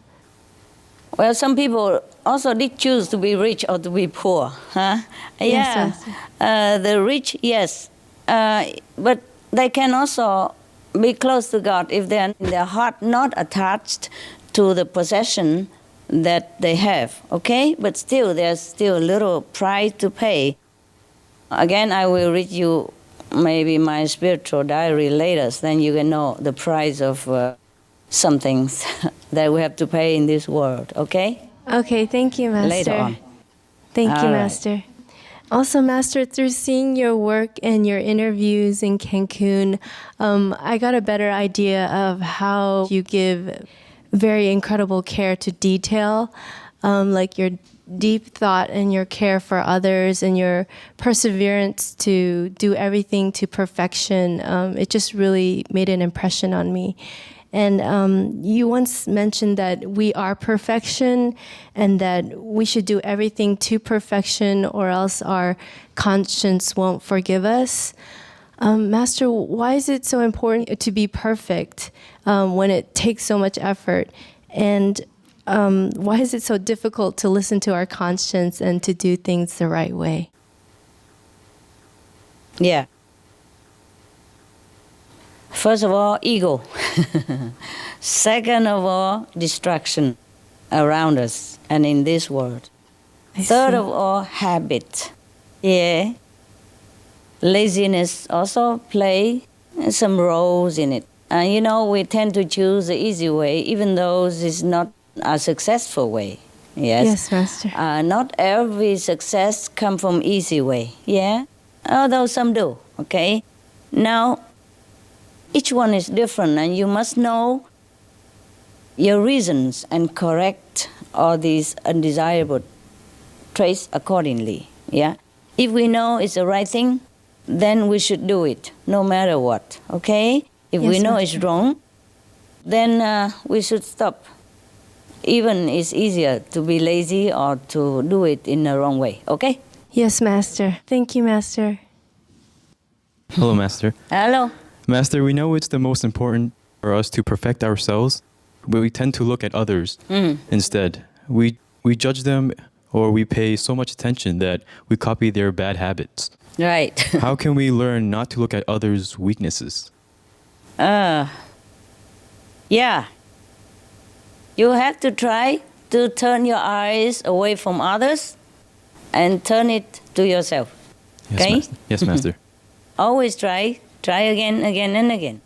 Well, some people also did choose to be rich or to be poor. Huh? Yes, the rich, yes. But they can also be close to God if they are in their heart not attached to the possession that they have, okay? But still, there's still a little price to pay. Again, I will read you maybe my spiritual diary later, so then you can know the price of some things that we have to pay in this world, okay? Okay, thank you, Master. Later on. Thank you, All right. Master. Also, Master, through seeing your work and your interviews in Cancun, I got a better idea of how you give very incredible care to detail, like your deep thought and your care for others and your perseverance to do everything to perfection. It just really made an impression on me. And you once mentioned that we are perfection and that we should do everything to perfection or else our conscience won't forgive us. Master, why is it so important to be perfect when it takes so much effort? And why is it so difficult to listen to our conscience and to do things the right way? Yeah. First of all, ego. Second of all, distraction around us and in this world. Third of all, habit. Yeah. Laziness also play some roles in it. You know, we tend to choose the easy way, even though it's not a successful way. Yes. Yes, Master. Not every success comes from easy way. Yeah. Although some do. Okay. Now, each one is different, and you must know your reasons and correct all these undesirable traits accordingly. Yeah. If we know it's the right thing, then we should do it, no matter what. Okay. If Yes, we know Master. it's wrong, then we should stop. Even it's easier to be lazy or to do it in the wrong way. Okay. Yes, Master. Thank you, Master. Hello, Master. Hello. Master, we know it's the most important for us to perfect ourselves, but we tend to look at others instead. We judge them or we pay so much attention that we copy their bad habits. Right. How can we learn not to look at others' weaknesses? Yeah. You have to try to turn your eyes away from others and turn it to yourself. Yes, Okay? Master. Yes, Master. Always try again and again.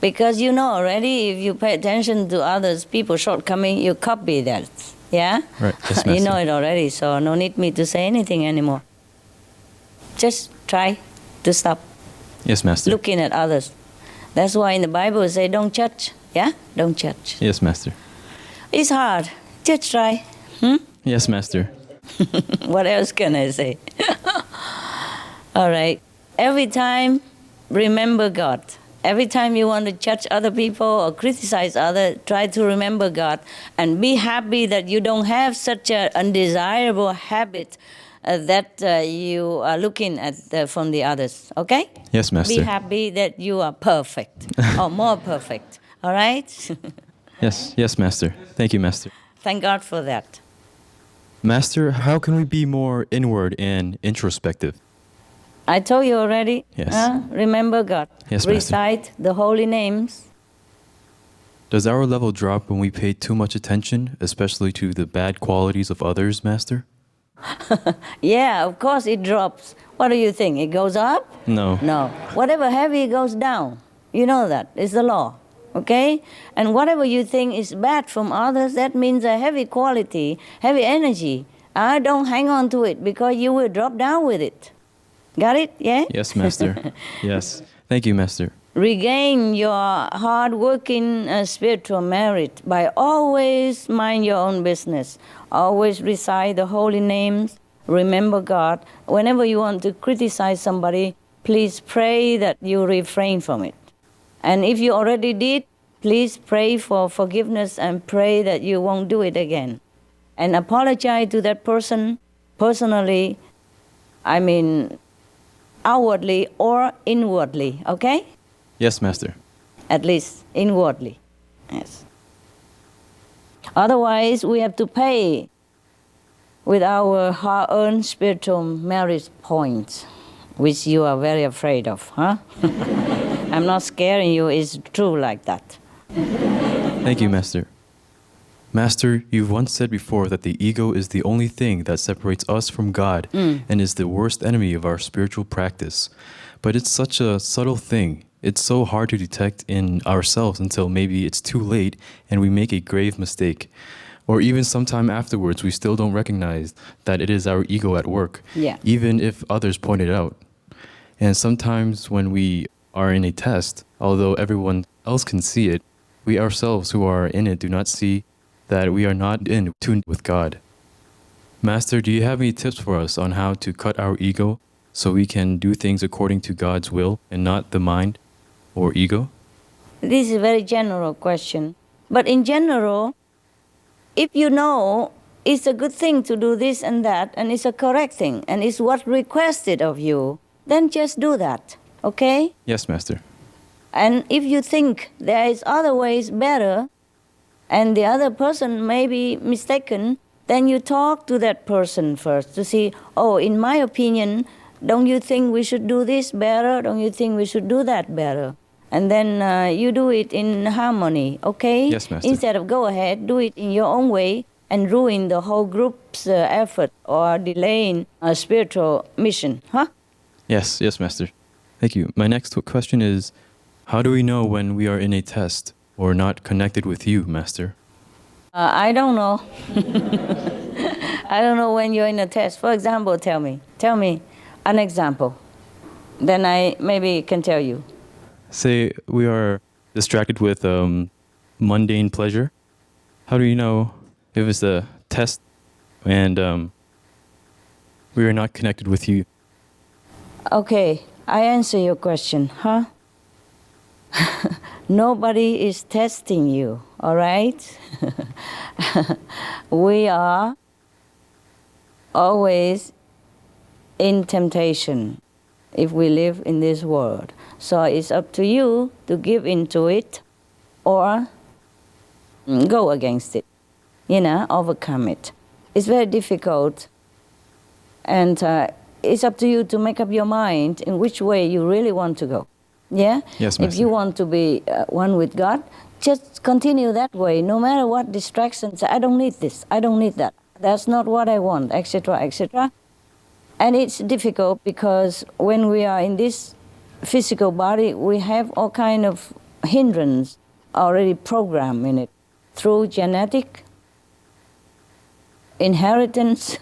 Because you know already if you pay attention to others' people's shortcoming, you copy that. Yeah? Right. Yes, Master. You know it already, so no need me to say anything anymore. Just try to stop Yes, Master. looking at others. That's why in the Bible it says don't judge. Yeah? Don't judge. Yes, Master. It's hard. Just try. Yes, Master. What else can I say? All right. Every time, remember God. Every time you want to judge other people or criticize others, try to remember God and be happy that you don't have such an undesirable habit that you are looking at from the others. Okay? Yes, Master. Be happy that you are perfect or more perfect. All right? Yes, Master. Thank you, Master. Thank God for that. Master, how can we be more inward and introspective? I told you already. Yes. Remember God. Yes, Master. Recite the holy names. Does our level drop when we pay too much attention, especially to the bad qualities of others, Master? Yeah, of course it drops. What do you think? It goes up? No. No. Whatever heavy goes down. You know that. It's the law. Okay? And whatever you think is bad from others, that means a heavy quality, heavy energy. Don't hang on to it because you will drop down with it. Got it? Yeah? Yes, Master. Yes. Thank you, Master. Regain your hard-working spiritual merit by always mind your own business. Always recite the holy names. Remember God. Whenever you want to criticize somebody, please pray that you refrain from it. And if you already did, please pray for forgiveness and pray that you won't do it again. And apologize to that person personally, outwardly or inwardly, okay? Yes, Master. At least inwardly, yes. Otherwise, we have to pay with our hard-earned spiritual merit points, which you are very afraid of, huh? I'm not scaring you, it's true like that. Thank you, Master. Master, you've once said before that the ego is the only thing that separates us from God and is the worst enemy of our spiritual practice. But it's such a subtle thing. It's so hard to detect in ourselves until maybe it's too late and we make a grave mistake. Or even sometime afterwards, we still don't recognize that it is our ego at work, even if others point it out. And sometimes when we are in a test, although everyone else can see it, we ourselves who are in it do not see that we are not in tune with God. Master, do you have any tips for us on how to cut our ego so we can do things according to God's will and not the mind or ego? This is a very general question. But in general, if you know it's a good thing to do this and that, and it's a correct thing, and it's what requested of you, then just do that, okay? Yes, Master. And if you think there is other ways better, and the other person may be mistaken, then you talk to that person first to see, oh, in my opinion, don't you think we should do this better? Don't you think we should do that better? And then you do it in harmony, okay? Yes, Master. Instead of go ahead, do it in your own way and ruin the whole group's effort or delaying a spiritual mission, huh? Yes, Master. Thank you. My next question is, how do we know when we are in a test or not connected with you, Master? I don't know. I don't know when you're in a test. For example, tell me an example. Then I maybe can tell you. Say we are distracted with mundane pleasure. How do you know if it's a test and we are not connected with you? Okay, I answer your question, huh? Nobody is testing you, all right? We are always in temptation if we live in this world. So it's up to you to give into it or go against it, overcome it. It's very difficult, and it's up to you to make up your mind in which way you really want to go. Yeah? Yes, Master. If you want to be one with God, just continue that way, no matter what distractions. I don't need this, I don't need that. That's not what I want, etc., etc. And it's difficult because when we are in this physical body, we have all kind of hindrance already programmed in it through genetic, inheritance,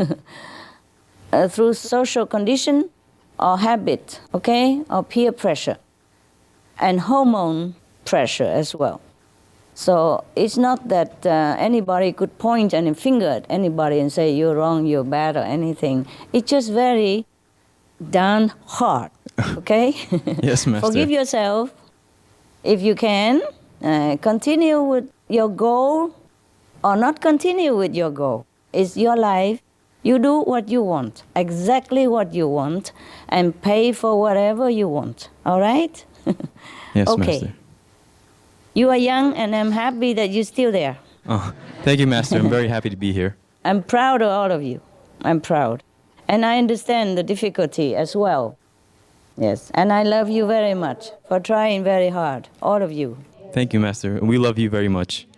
through social condition or habit, okay, or peer pressure, and hormone pressure as well. So it's not that anybody could point any finger at anybody and say you're wrong, you're bad, or anything. It's just very darn hard, okay? Yes, Master. Forgive yourself if you can. Continue with your goal or not continue with your goal. It's your life. You do what you want, exactly what you want, and pay for whatever you want, all right? Yes, okay. Master. You are young, and I'm happy that you're still there. Oh, thank you, Master. I'm very happy to be here. I'm proud of all of you. I'm proud. And I understand the difficulty as well. Yes, and I love you very much for trying very hard, all of you. Thank you, Master. We love you very much.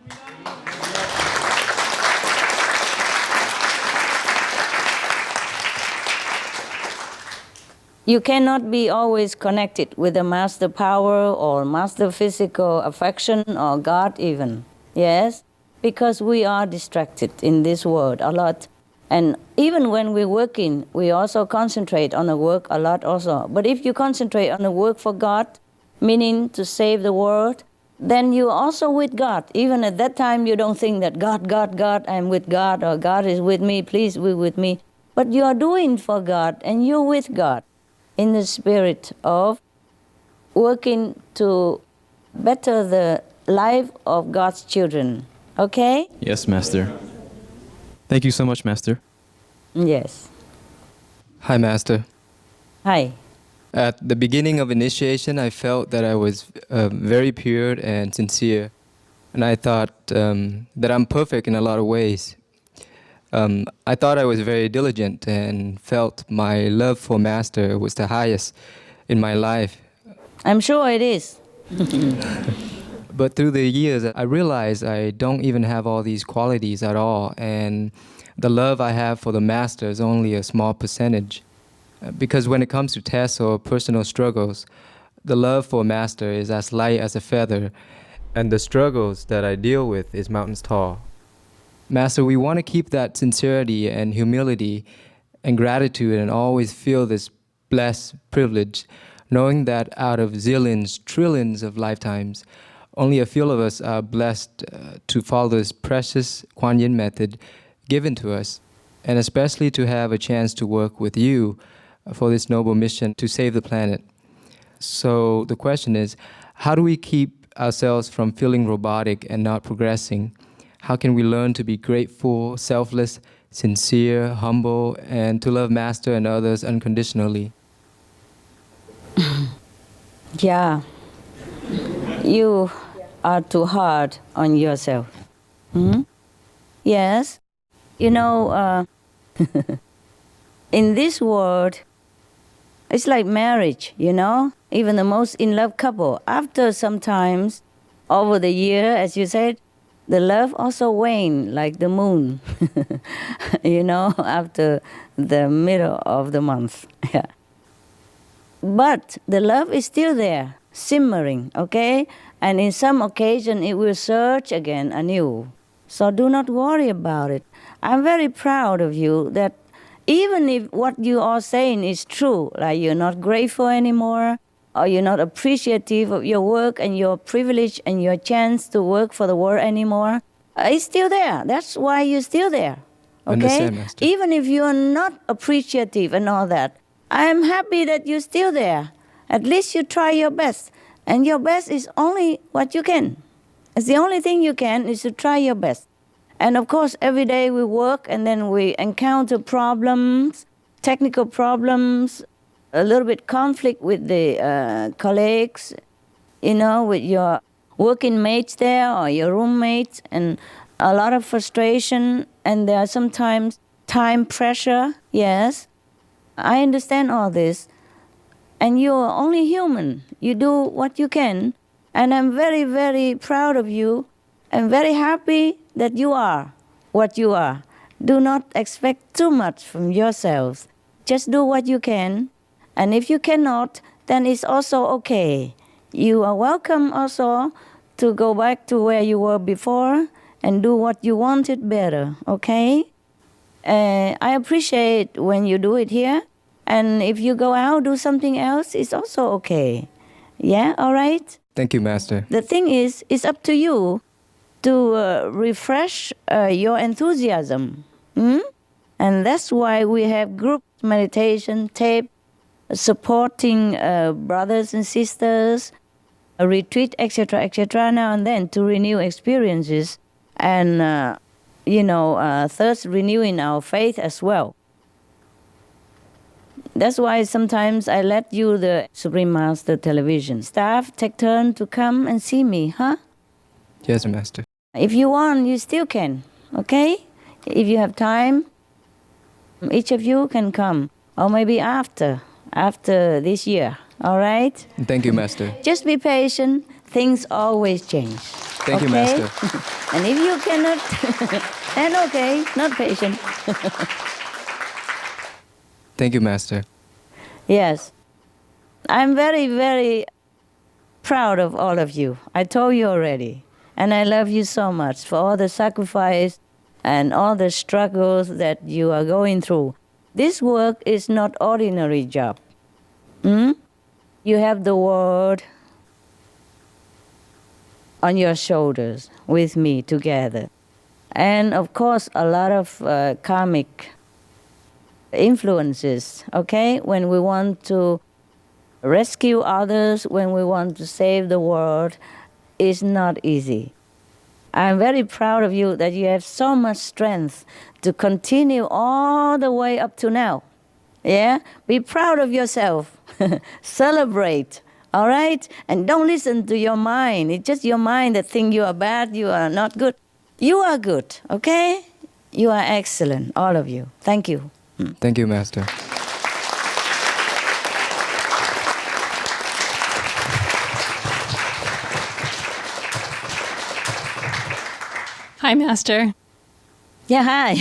You cannot be always connected with the master power or master physical affection or God even. Yes? Because we are distracted in this world a lot. And even when we're working, we also concentrate on the work a lot also. But if you concentrate on the work for God, meaning to save the world, then you're also with God. Even at that time, you don't think that God, I'm with God, or God is with me, please be with me. But you are doing for God, and you're with God in the spirit of working to better the life of God's children. Okay? Yes, Master. Thank you so much, Master. Yes. Hi, Master. Hi. At the beginning of initiation, I felt that I was very pure and sincere. And I thought that I'm perfect in a lot of ways. I thought I was very diligent and felt my love for Master was the highest in my life. I'm sure it is. But through the years, I realized I don't even have all these qualities at all. And the love I have for the Master is only a small percentage. Because when it comes to tests or personal struggles, the love for Master is as light as a feather. And the struggles that I deal with is mountains tall. Master, we want to keep that sincerity and humility and gratitude and always feel this blessed privilege, knowing that out of zillions, trillions of lifetimes, only a few of us are blessed to follow this precious Kuan Yin method given to us, and especially to have a chance to work with you for this noble mission to save the planet. So the question is, how do we keep ourselves from feeling robotic and not progressing? How can we learn to be grateful, selfless, sincere, humble, and to love Master and others unconditionally? Yeah, you are too hard on yourself. Yes, you know, in this world, it's like marriage, you know? Even the most in-love couple, after sometimes, over the year, as you said, the love also wane like the moon, you know, after the middle of the month. Yeah. But the love is still there, simmering, okay? And in some occasion, it will surge again anew. So do not worry about it. I'm very proud of you that even if what you are saying is true, like you're not grateful anymore, or you're not appreciative of your work and your privilege and your chance to work for the world anymore, it's still there. That's why you're still there. Okay? Even if you're not appreciative and all that, I am happy that you're still there. At least you try your best. And your best is only what you can. It's the only thing you can is to try your best. And of course, every day we work and then we encounter problems, technical problems, a little bit conflict with the colleagues, you know, with your working mates there or your roommates, and a lot of frustration, and there are sometimes time pressure, yes. I understand all this. And you're only human. You do what you can. And I'm very, very proud of you and very happy that you are what you are. Do not expect too much from yourselves. Just do what you can. And if you cannot, then it's also okay. You are welcome also to go back to where you were before and do what you wanted better, okay? I appreciate when you do it here. And if you go out, do something else, it's also okay. Yeah, all right? Thank you, Master. The thing is, it's up to you to refresh your enthusiasm. And that's why we have group meditation, tape, supporting brothers and sisters, a retreat, etc., now and then to renew experiences and, thus renewing our faith as well. That's why sometimes I let you, the Supreme Master Television staff, take turn to come and see me, huh? Yes, Master. If you want, you still can, okay? If you have time, each of you can come, or maybe after this year, all right? Thank you, Master. Just be patient. Things always change. Thank you, okay? Master. And if you cannot, then okay, not patient. Thank you, Master. Yes. I'm very, very proud of all of you. I told you already. And I love you so much for all the sacrifice and all the struggles that you are going through. This work is not ordinary job. You have the world on your shoulders with me together. And of course, a lot of karmic influences, okay? When we want to rescue others, when we want to save the world, it's not easy. I'm very proud of you that you have so much strength to continue all the way up to now. Yeah? Be proud of yourself. Celebrate, all right? And don't listen to your mind. It's just your mind that thinks you are bad, you are not good. You are good, okay? You are excellent, all of you. Thank you. Thank you, Master. Hi, Master. Yeah, hi.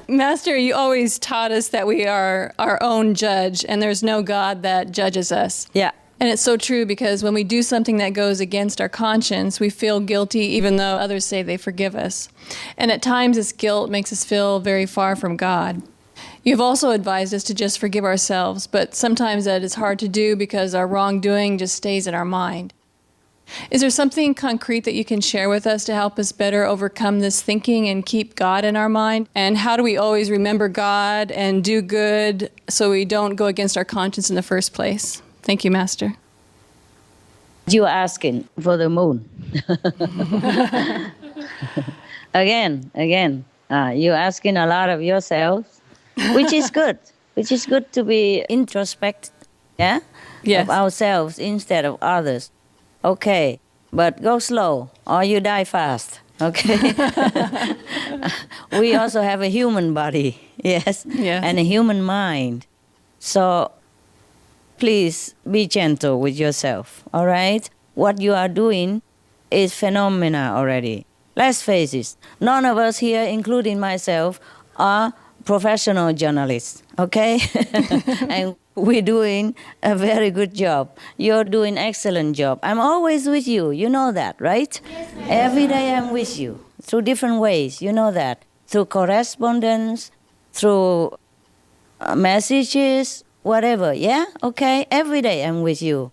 Master, you always taught us that we are our own judge and there's no God that judges us. Yeah. And it's so true because when we do something that goes against our conscience, we feel guilty even though others say they forgive us. And at times this guilt makes us feel very far from God. You've also advised us to just forgive ourselves, but sometimes that is hard to do because our wrongdoing just stays in our mind. Is there something concrete that you can share with us to help us better overcome this thinking and keep God in our mind? And how do we always remember God and do good so we don't go against our conscience in the first place? Thank you, Master. You are asking for the moon. Again. You're asking a lot of yourself, which is good. Which is good to be introspect, yeah? Yes. Of ourselves instead of others. Okay, but go slow or you die fast, okay? We also have a human body, yes? And a human mind. So please be gentle with yourself, all right? What you are doing is phenomena already. Let's face it, none of us here, including myself, are professional journalists, okay? And we're doing a very good job. You're doing an excellent job. I'm always with you. You know that, right? Yes, every day I'm with you through different ways. You know that. Through correspondence, through messages, whatever. Yeah? Okay? Every day I'm with you.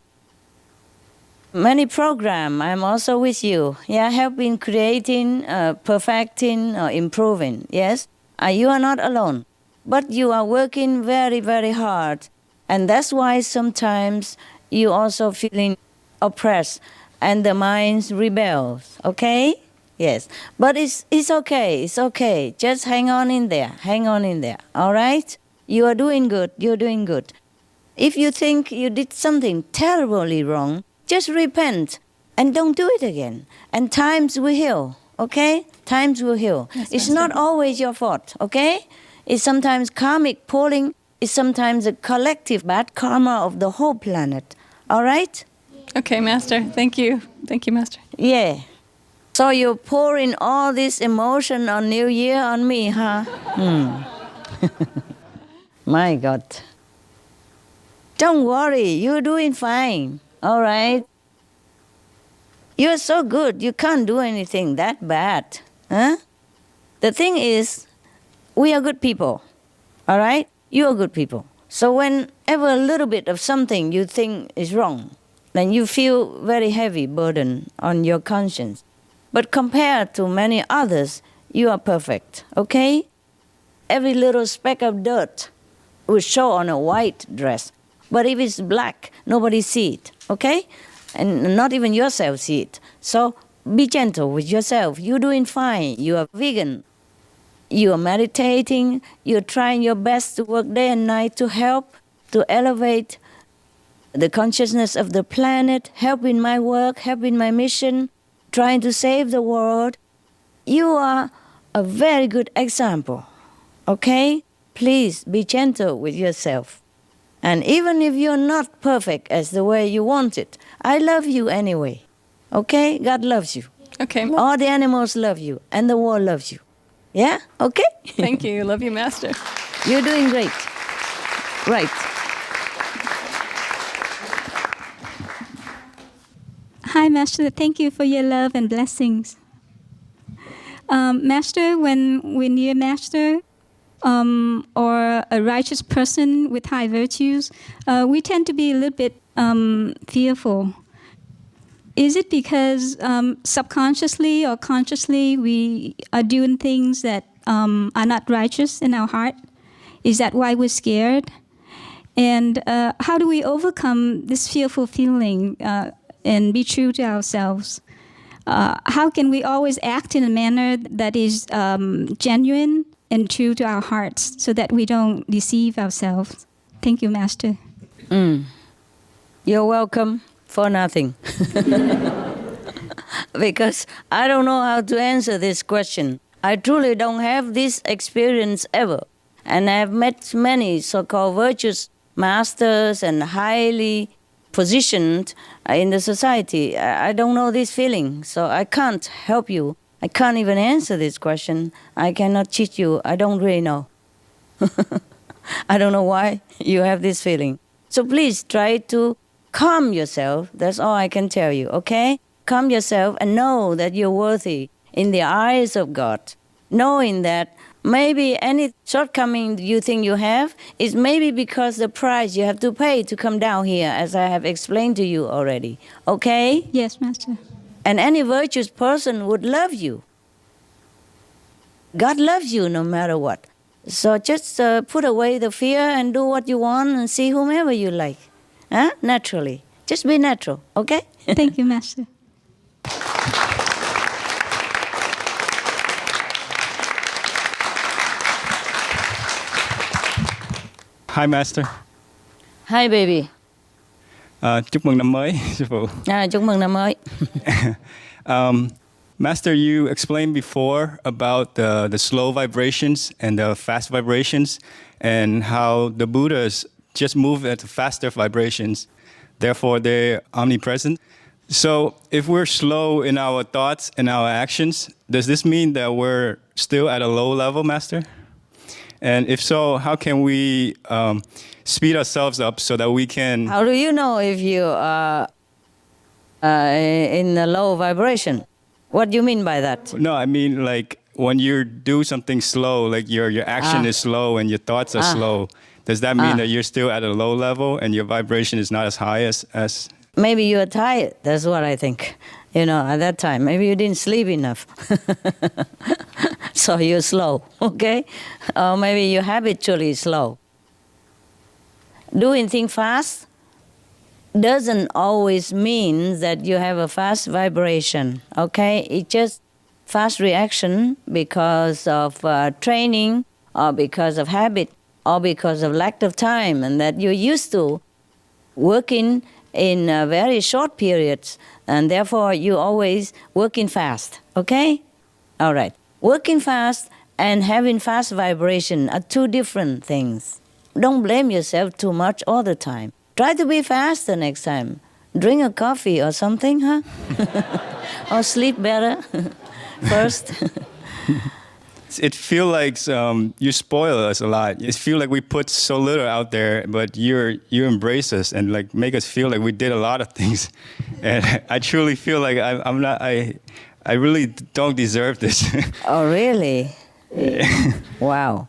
Many programs, I'm also with you. Yeah? Helping, creating, perfecting, or improving. Yes? You are not alone. But you are working very, very hard. And that's why sometimes you also feeling oppressed and the mind rebels, okay? Yes, but it's okay, it's okay. Just hang on in there, all right? You are doing good, you're doing good. If you think you did something terribly wrong, just repent and don't do it again. And times will heal, okay? Times will heal. Yes, it's not always your fault, okay? It's sometimes karmic pulling. It's sometimes a collective bad karma of the whole planet. All right? Okay, Master. Thank you. Thank you, Master. Yeah. So you're pouring all this emotion on New Year on me, huh? My God. Don't worry. You're doing fine. All right? You're so good. You can't do anything that bad. Huh? The thing is, we are good people, all right? You are good people. So whenever a little bit of something you think is wrong, then you feel very heavy burden on your conscience. But compared to many others, you are perfect, okay? Every little speck of dirt will show on a white dress. But if it's black, nobody see it, okay? And not even yourself see it. So be gentle with yourself. You're doing fine. You are vegan. You are meditating. You're trying your best to work day and night to help, to elevate the consciousness of the planet, help in my work, help in my mission, trying to save the world. You are a very good example, okay? Please be gentle with yourself. And even if you're not perfect as the way you want it, I love you anyway, okay? God loves you. Okay. All the animals love you, and the world loves you. Yeah? Okay? Thank you. Love you, Master. You're doing great. Right. Hi, Master. Thank you for your love and blessings. Master, when you're Master or a righteous person with high virtues, we tend to be a little bit fearful. Is it because subconsciously or consciously we are doing things that are not righteous in our heart? Is that why we're scared? And how do we overcome this fearful feeling and be true to ourselves? How can we always act in a manner that is genuine and true to our hearts so that we don't deceive ourselves? Thank you, Master. You're welcome for nothing. Because I don't know how to answer this question. I truly don't have this experience ever. And I've met many so-called virtuous masters and highly positioned in the society. I don't know this feeling, so I can't help you. I can't even answer this question. I cannot cheat you. I don't really know. I don't know why you have this feeling. So please try to calm yourself. That's all I can tell you, okay? Calm yourself and know that you're worthy in the eyes of God. Knowing that maybe any shortcoming you think you have is maybe because the price you have to pay to come down here, as I have explained to you already. Okay? Yes, Master. And any virtuous person would love you. God loves you no matter what. So just put away the fear and do what you want and see whomever you like. Huh? Naturally. Just be natural, okay? Thank you, Master. Hi, Master. Hi, baby. Chúc mừng năm mới, sư phụ. Chúc mừng năm mới. Master, you explained before about the slow vibrations and the fast vibrations and how the Buddhas just move at faster vibrations. Therefore, they're omnipresent. So if we're slow in our thoughts and our actions, does this mean that we're still at a low level, Master? And if so, how can we speed ourselves up so that we can... How do you know if you are in a low vibration? What do you mean by that? No, I mean like when you do something slow, like your action is slow and your thoughts are slow, does that mean that you're still at a low level and your vibration is not as high as... Maybe you're tired, that's what I think. You know, at that time, maybe you didn't sleep enough. So you're slow, okay? Or maybe you're habitually slow. Doing things fast doesn't always mean that you have a fast vibration, okay? It's just fast reaction because of training or because of habit or because of lack of time, and that you're used to working in very short periods, and therefore you're always working fast, okay? All right. Working fast and having fast vibration are two different things. Don't blame yourself too much all the time. Try to be faster next time. Drink a coffee or something, huh? Or sleep better first. It feels like you spoil us a lot. It feels like we put so little out there, but you embrace us and like make us feel like we did a lot of things. And I truly feel like I really don't deserve this. Oh, really? Wow.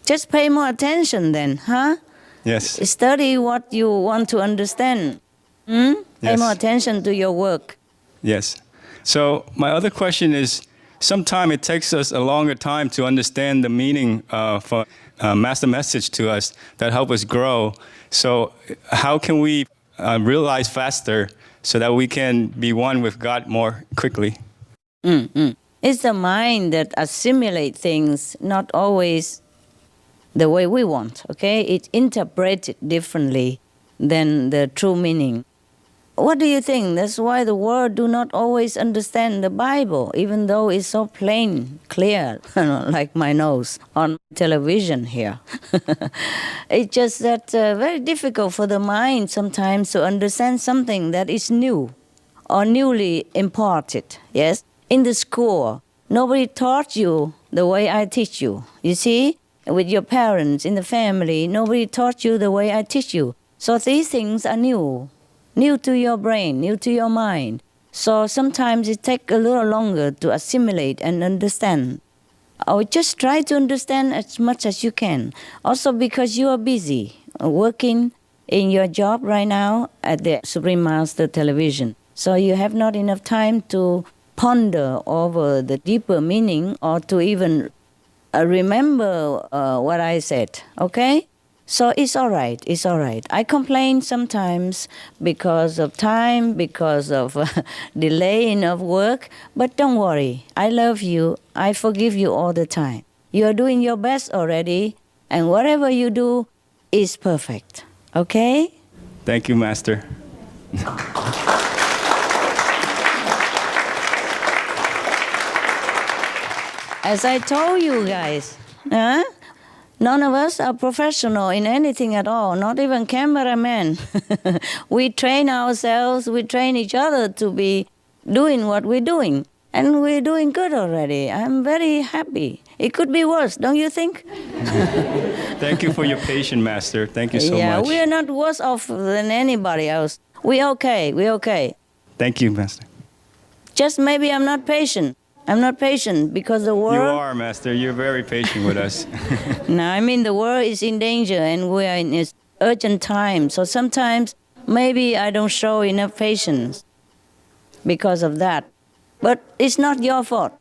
Just pay more attention then, huh? Yes. Study what you want to understand. Pay Yes. more attention to your work. Yes. So my other question is, sometimes it takes us a longer time to understand the meaning of Master message to us that help us grow. So how can we realize faster so that we can be one with God more quickly? It's the mind that assimilates things, not always the way we want, okay? It interprets it differently than the true meaning. What do you think? That's why the world do not always understand the Bible, even though it's so plain, clear, like my nose on television here. It's just that very difficult for the mind sometimes to understand something that is new or newly imparted, yes? In the school, nobody taught you the way I teach you, you see? With your parents, in the family, nobody taught you the way I teach you. So these things are new to your brain, new to your mind. So sometimes it takes a little longer to assimilate and understand. Or just try to understand as much as you can. Also because you are busy working in your job right now at the Supreme Master Television. So you have not enough time to ponder over the deeper meaning or to even remember what I said, okay? So it's all right, it's all right. I complain sometimes because of time, because of delaying of work, but don't worry. I love you. I forgive you all the time. You are doing your best already, and whatever you do is perfect, okay? Thank you, Master. As I told you guys, none of us are professional in anything at all, not even cameramen. We train ourselves, we train each other to be doing what we're doing. And we're doing good already. I'm very happy. It could be worse, don't you think? Thank you for your patience, Master. Thank you so much. Yeah, we are not worse off than anybody else. We're okay, we're okay. Thank you, Master. Just maybe I'm not patient. I'm not patient because the world... You are, Master. You're very patient with us. No, I mean the world is in danger and we are in this urgent time. So sometimes maybe I don't show enough patience because of that. But it's not your fault.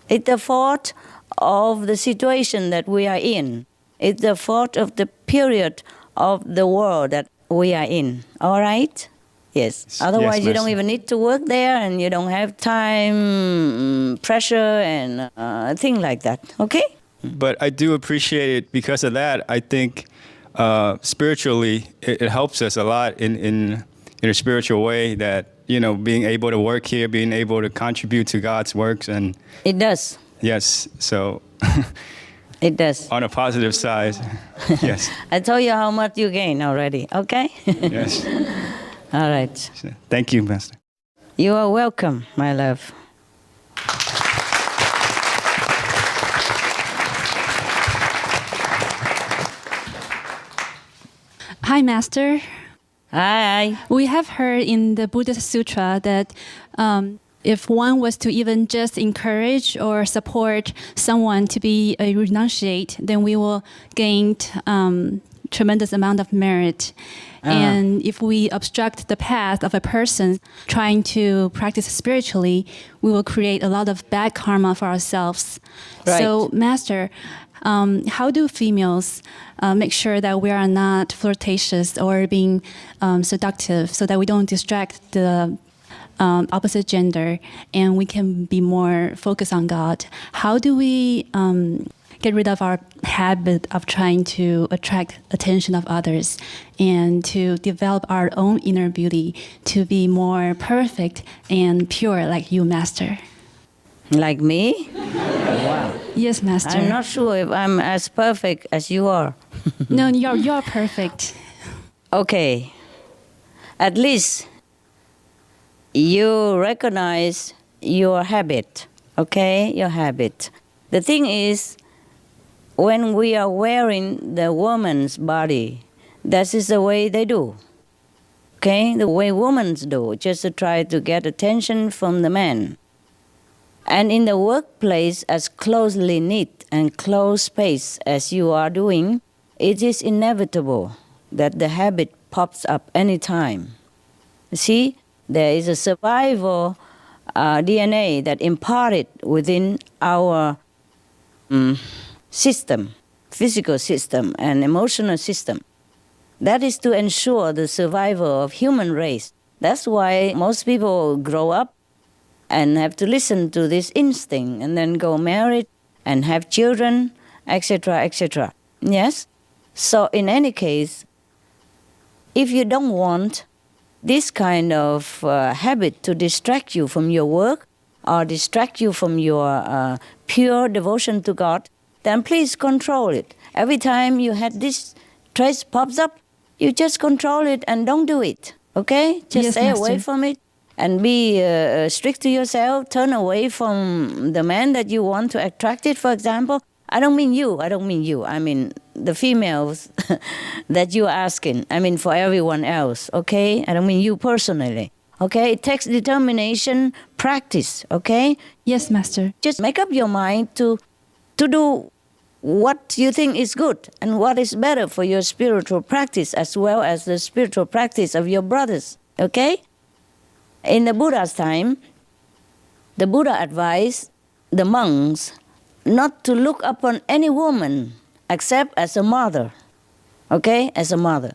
It's the fault of the situation that we are in. It's the fault of the period of the world that we are in. All right? Yes. Otherwise, yes, you don't even need to work there and you don't have time, pressure, and things like that. Okay? But I do appreciate it because of that. I think spiritually, it helps us a lot in a spiritual way that, you know, being able to work here, being able to contribute to God's works. And it does. Yes. So it does. On a positive side, yes. I told you how much you gain already. Okay? Yes. All right. Thank you, Master. You are welcome, my love. Hi, Master. Hi. We have heard in the Buddhist Sutra that if one was to even just encourage or support someone to be a renunciate, then we will gain tremendous amount of merit. And if we obstruct the path of a person trying to practice spiritually, we will create a lot of bad karma for ourselves. Right. So, Master, how do females make sure that we are not flirtatious or being seductive so that we don't distract the opposite gender and we can be more focused on God? How do we get rid of our habit of trying to attract attention of others and to develop our own inner beauty to be more perfect and pure like you, Master? Like me? Wow. Yes, Master. I'm not sure if I'm as perfect as you are. No, you're perfect. Okay. At least you recognize your habit, okay? Your habit. The thing is, when we are wearing the woman's body, that is the way they do, okay? The way women do, just to try to get attention from the man. And in the workplace, as closely knit and close space as you are doing, it is inevitable that the habit pops up anytime. See, there is a survival DNA that imparted within our system, physical system and emotional system. That is to ensure the survival of human race. That's why most people grow up and have to listen to this instinct and then go married and have children, etc., etc. Yes? So in any case, if you don't want this kind of habit to distract you from your work or distract you from your pure devotion to God, then please control it. Every time you had this trace pops up, you just control it and don't do it. Okay? Just Yes, stay Master. away from it and be strict to yourself. Turn away from the man that you want to attract it, for example. I don't mean you. I mean the females that you're asking. I mean for everyone else, okay? I don't mean you personally, okay? It takes determination, practice, okay? Yes, Master. Just make up your mind to do what you think is good and what is better for your spiritual practice as well as the spiritual practice of your brothers, okay? In the Buddha's time, the Buddha advised the monks not to look upon any woman except as a mother, okay, as a mother.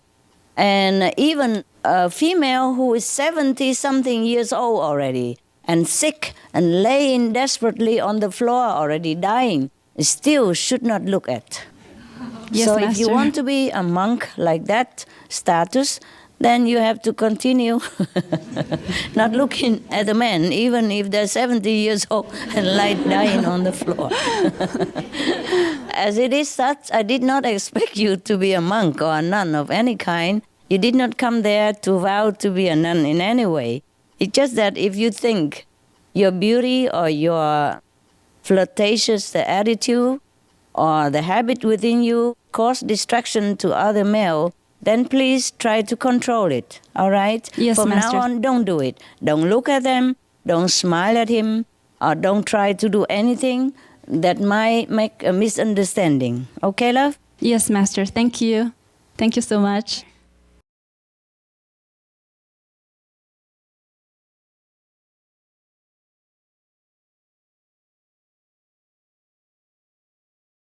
And even a female who is 70-something years old already and sick and laying desperately on the floor already dying, still should not look at. Yes, so Master. if you want to be a monk like that status, then you have to continue not looking at a man, even if they're 70 years old and dying on the floor. As it is such, I did not expect you to be a monk or a nun of any kind. You did not come there to vow to be a nun in any way. It's just that if you think your beauty or your flirtatious attitude or the habit within you cause distraction to other male, then please try to control it, all right? Yes, From Master. now on, don't do it. Don't look at them, don't smile at him, or don't try to do anything that might make a misunderstanding. Okay, love? Yes, Master. Thank you. Thank you so much.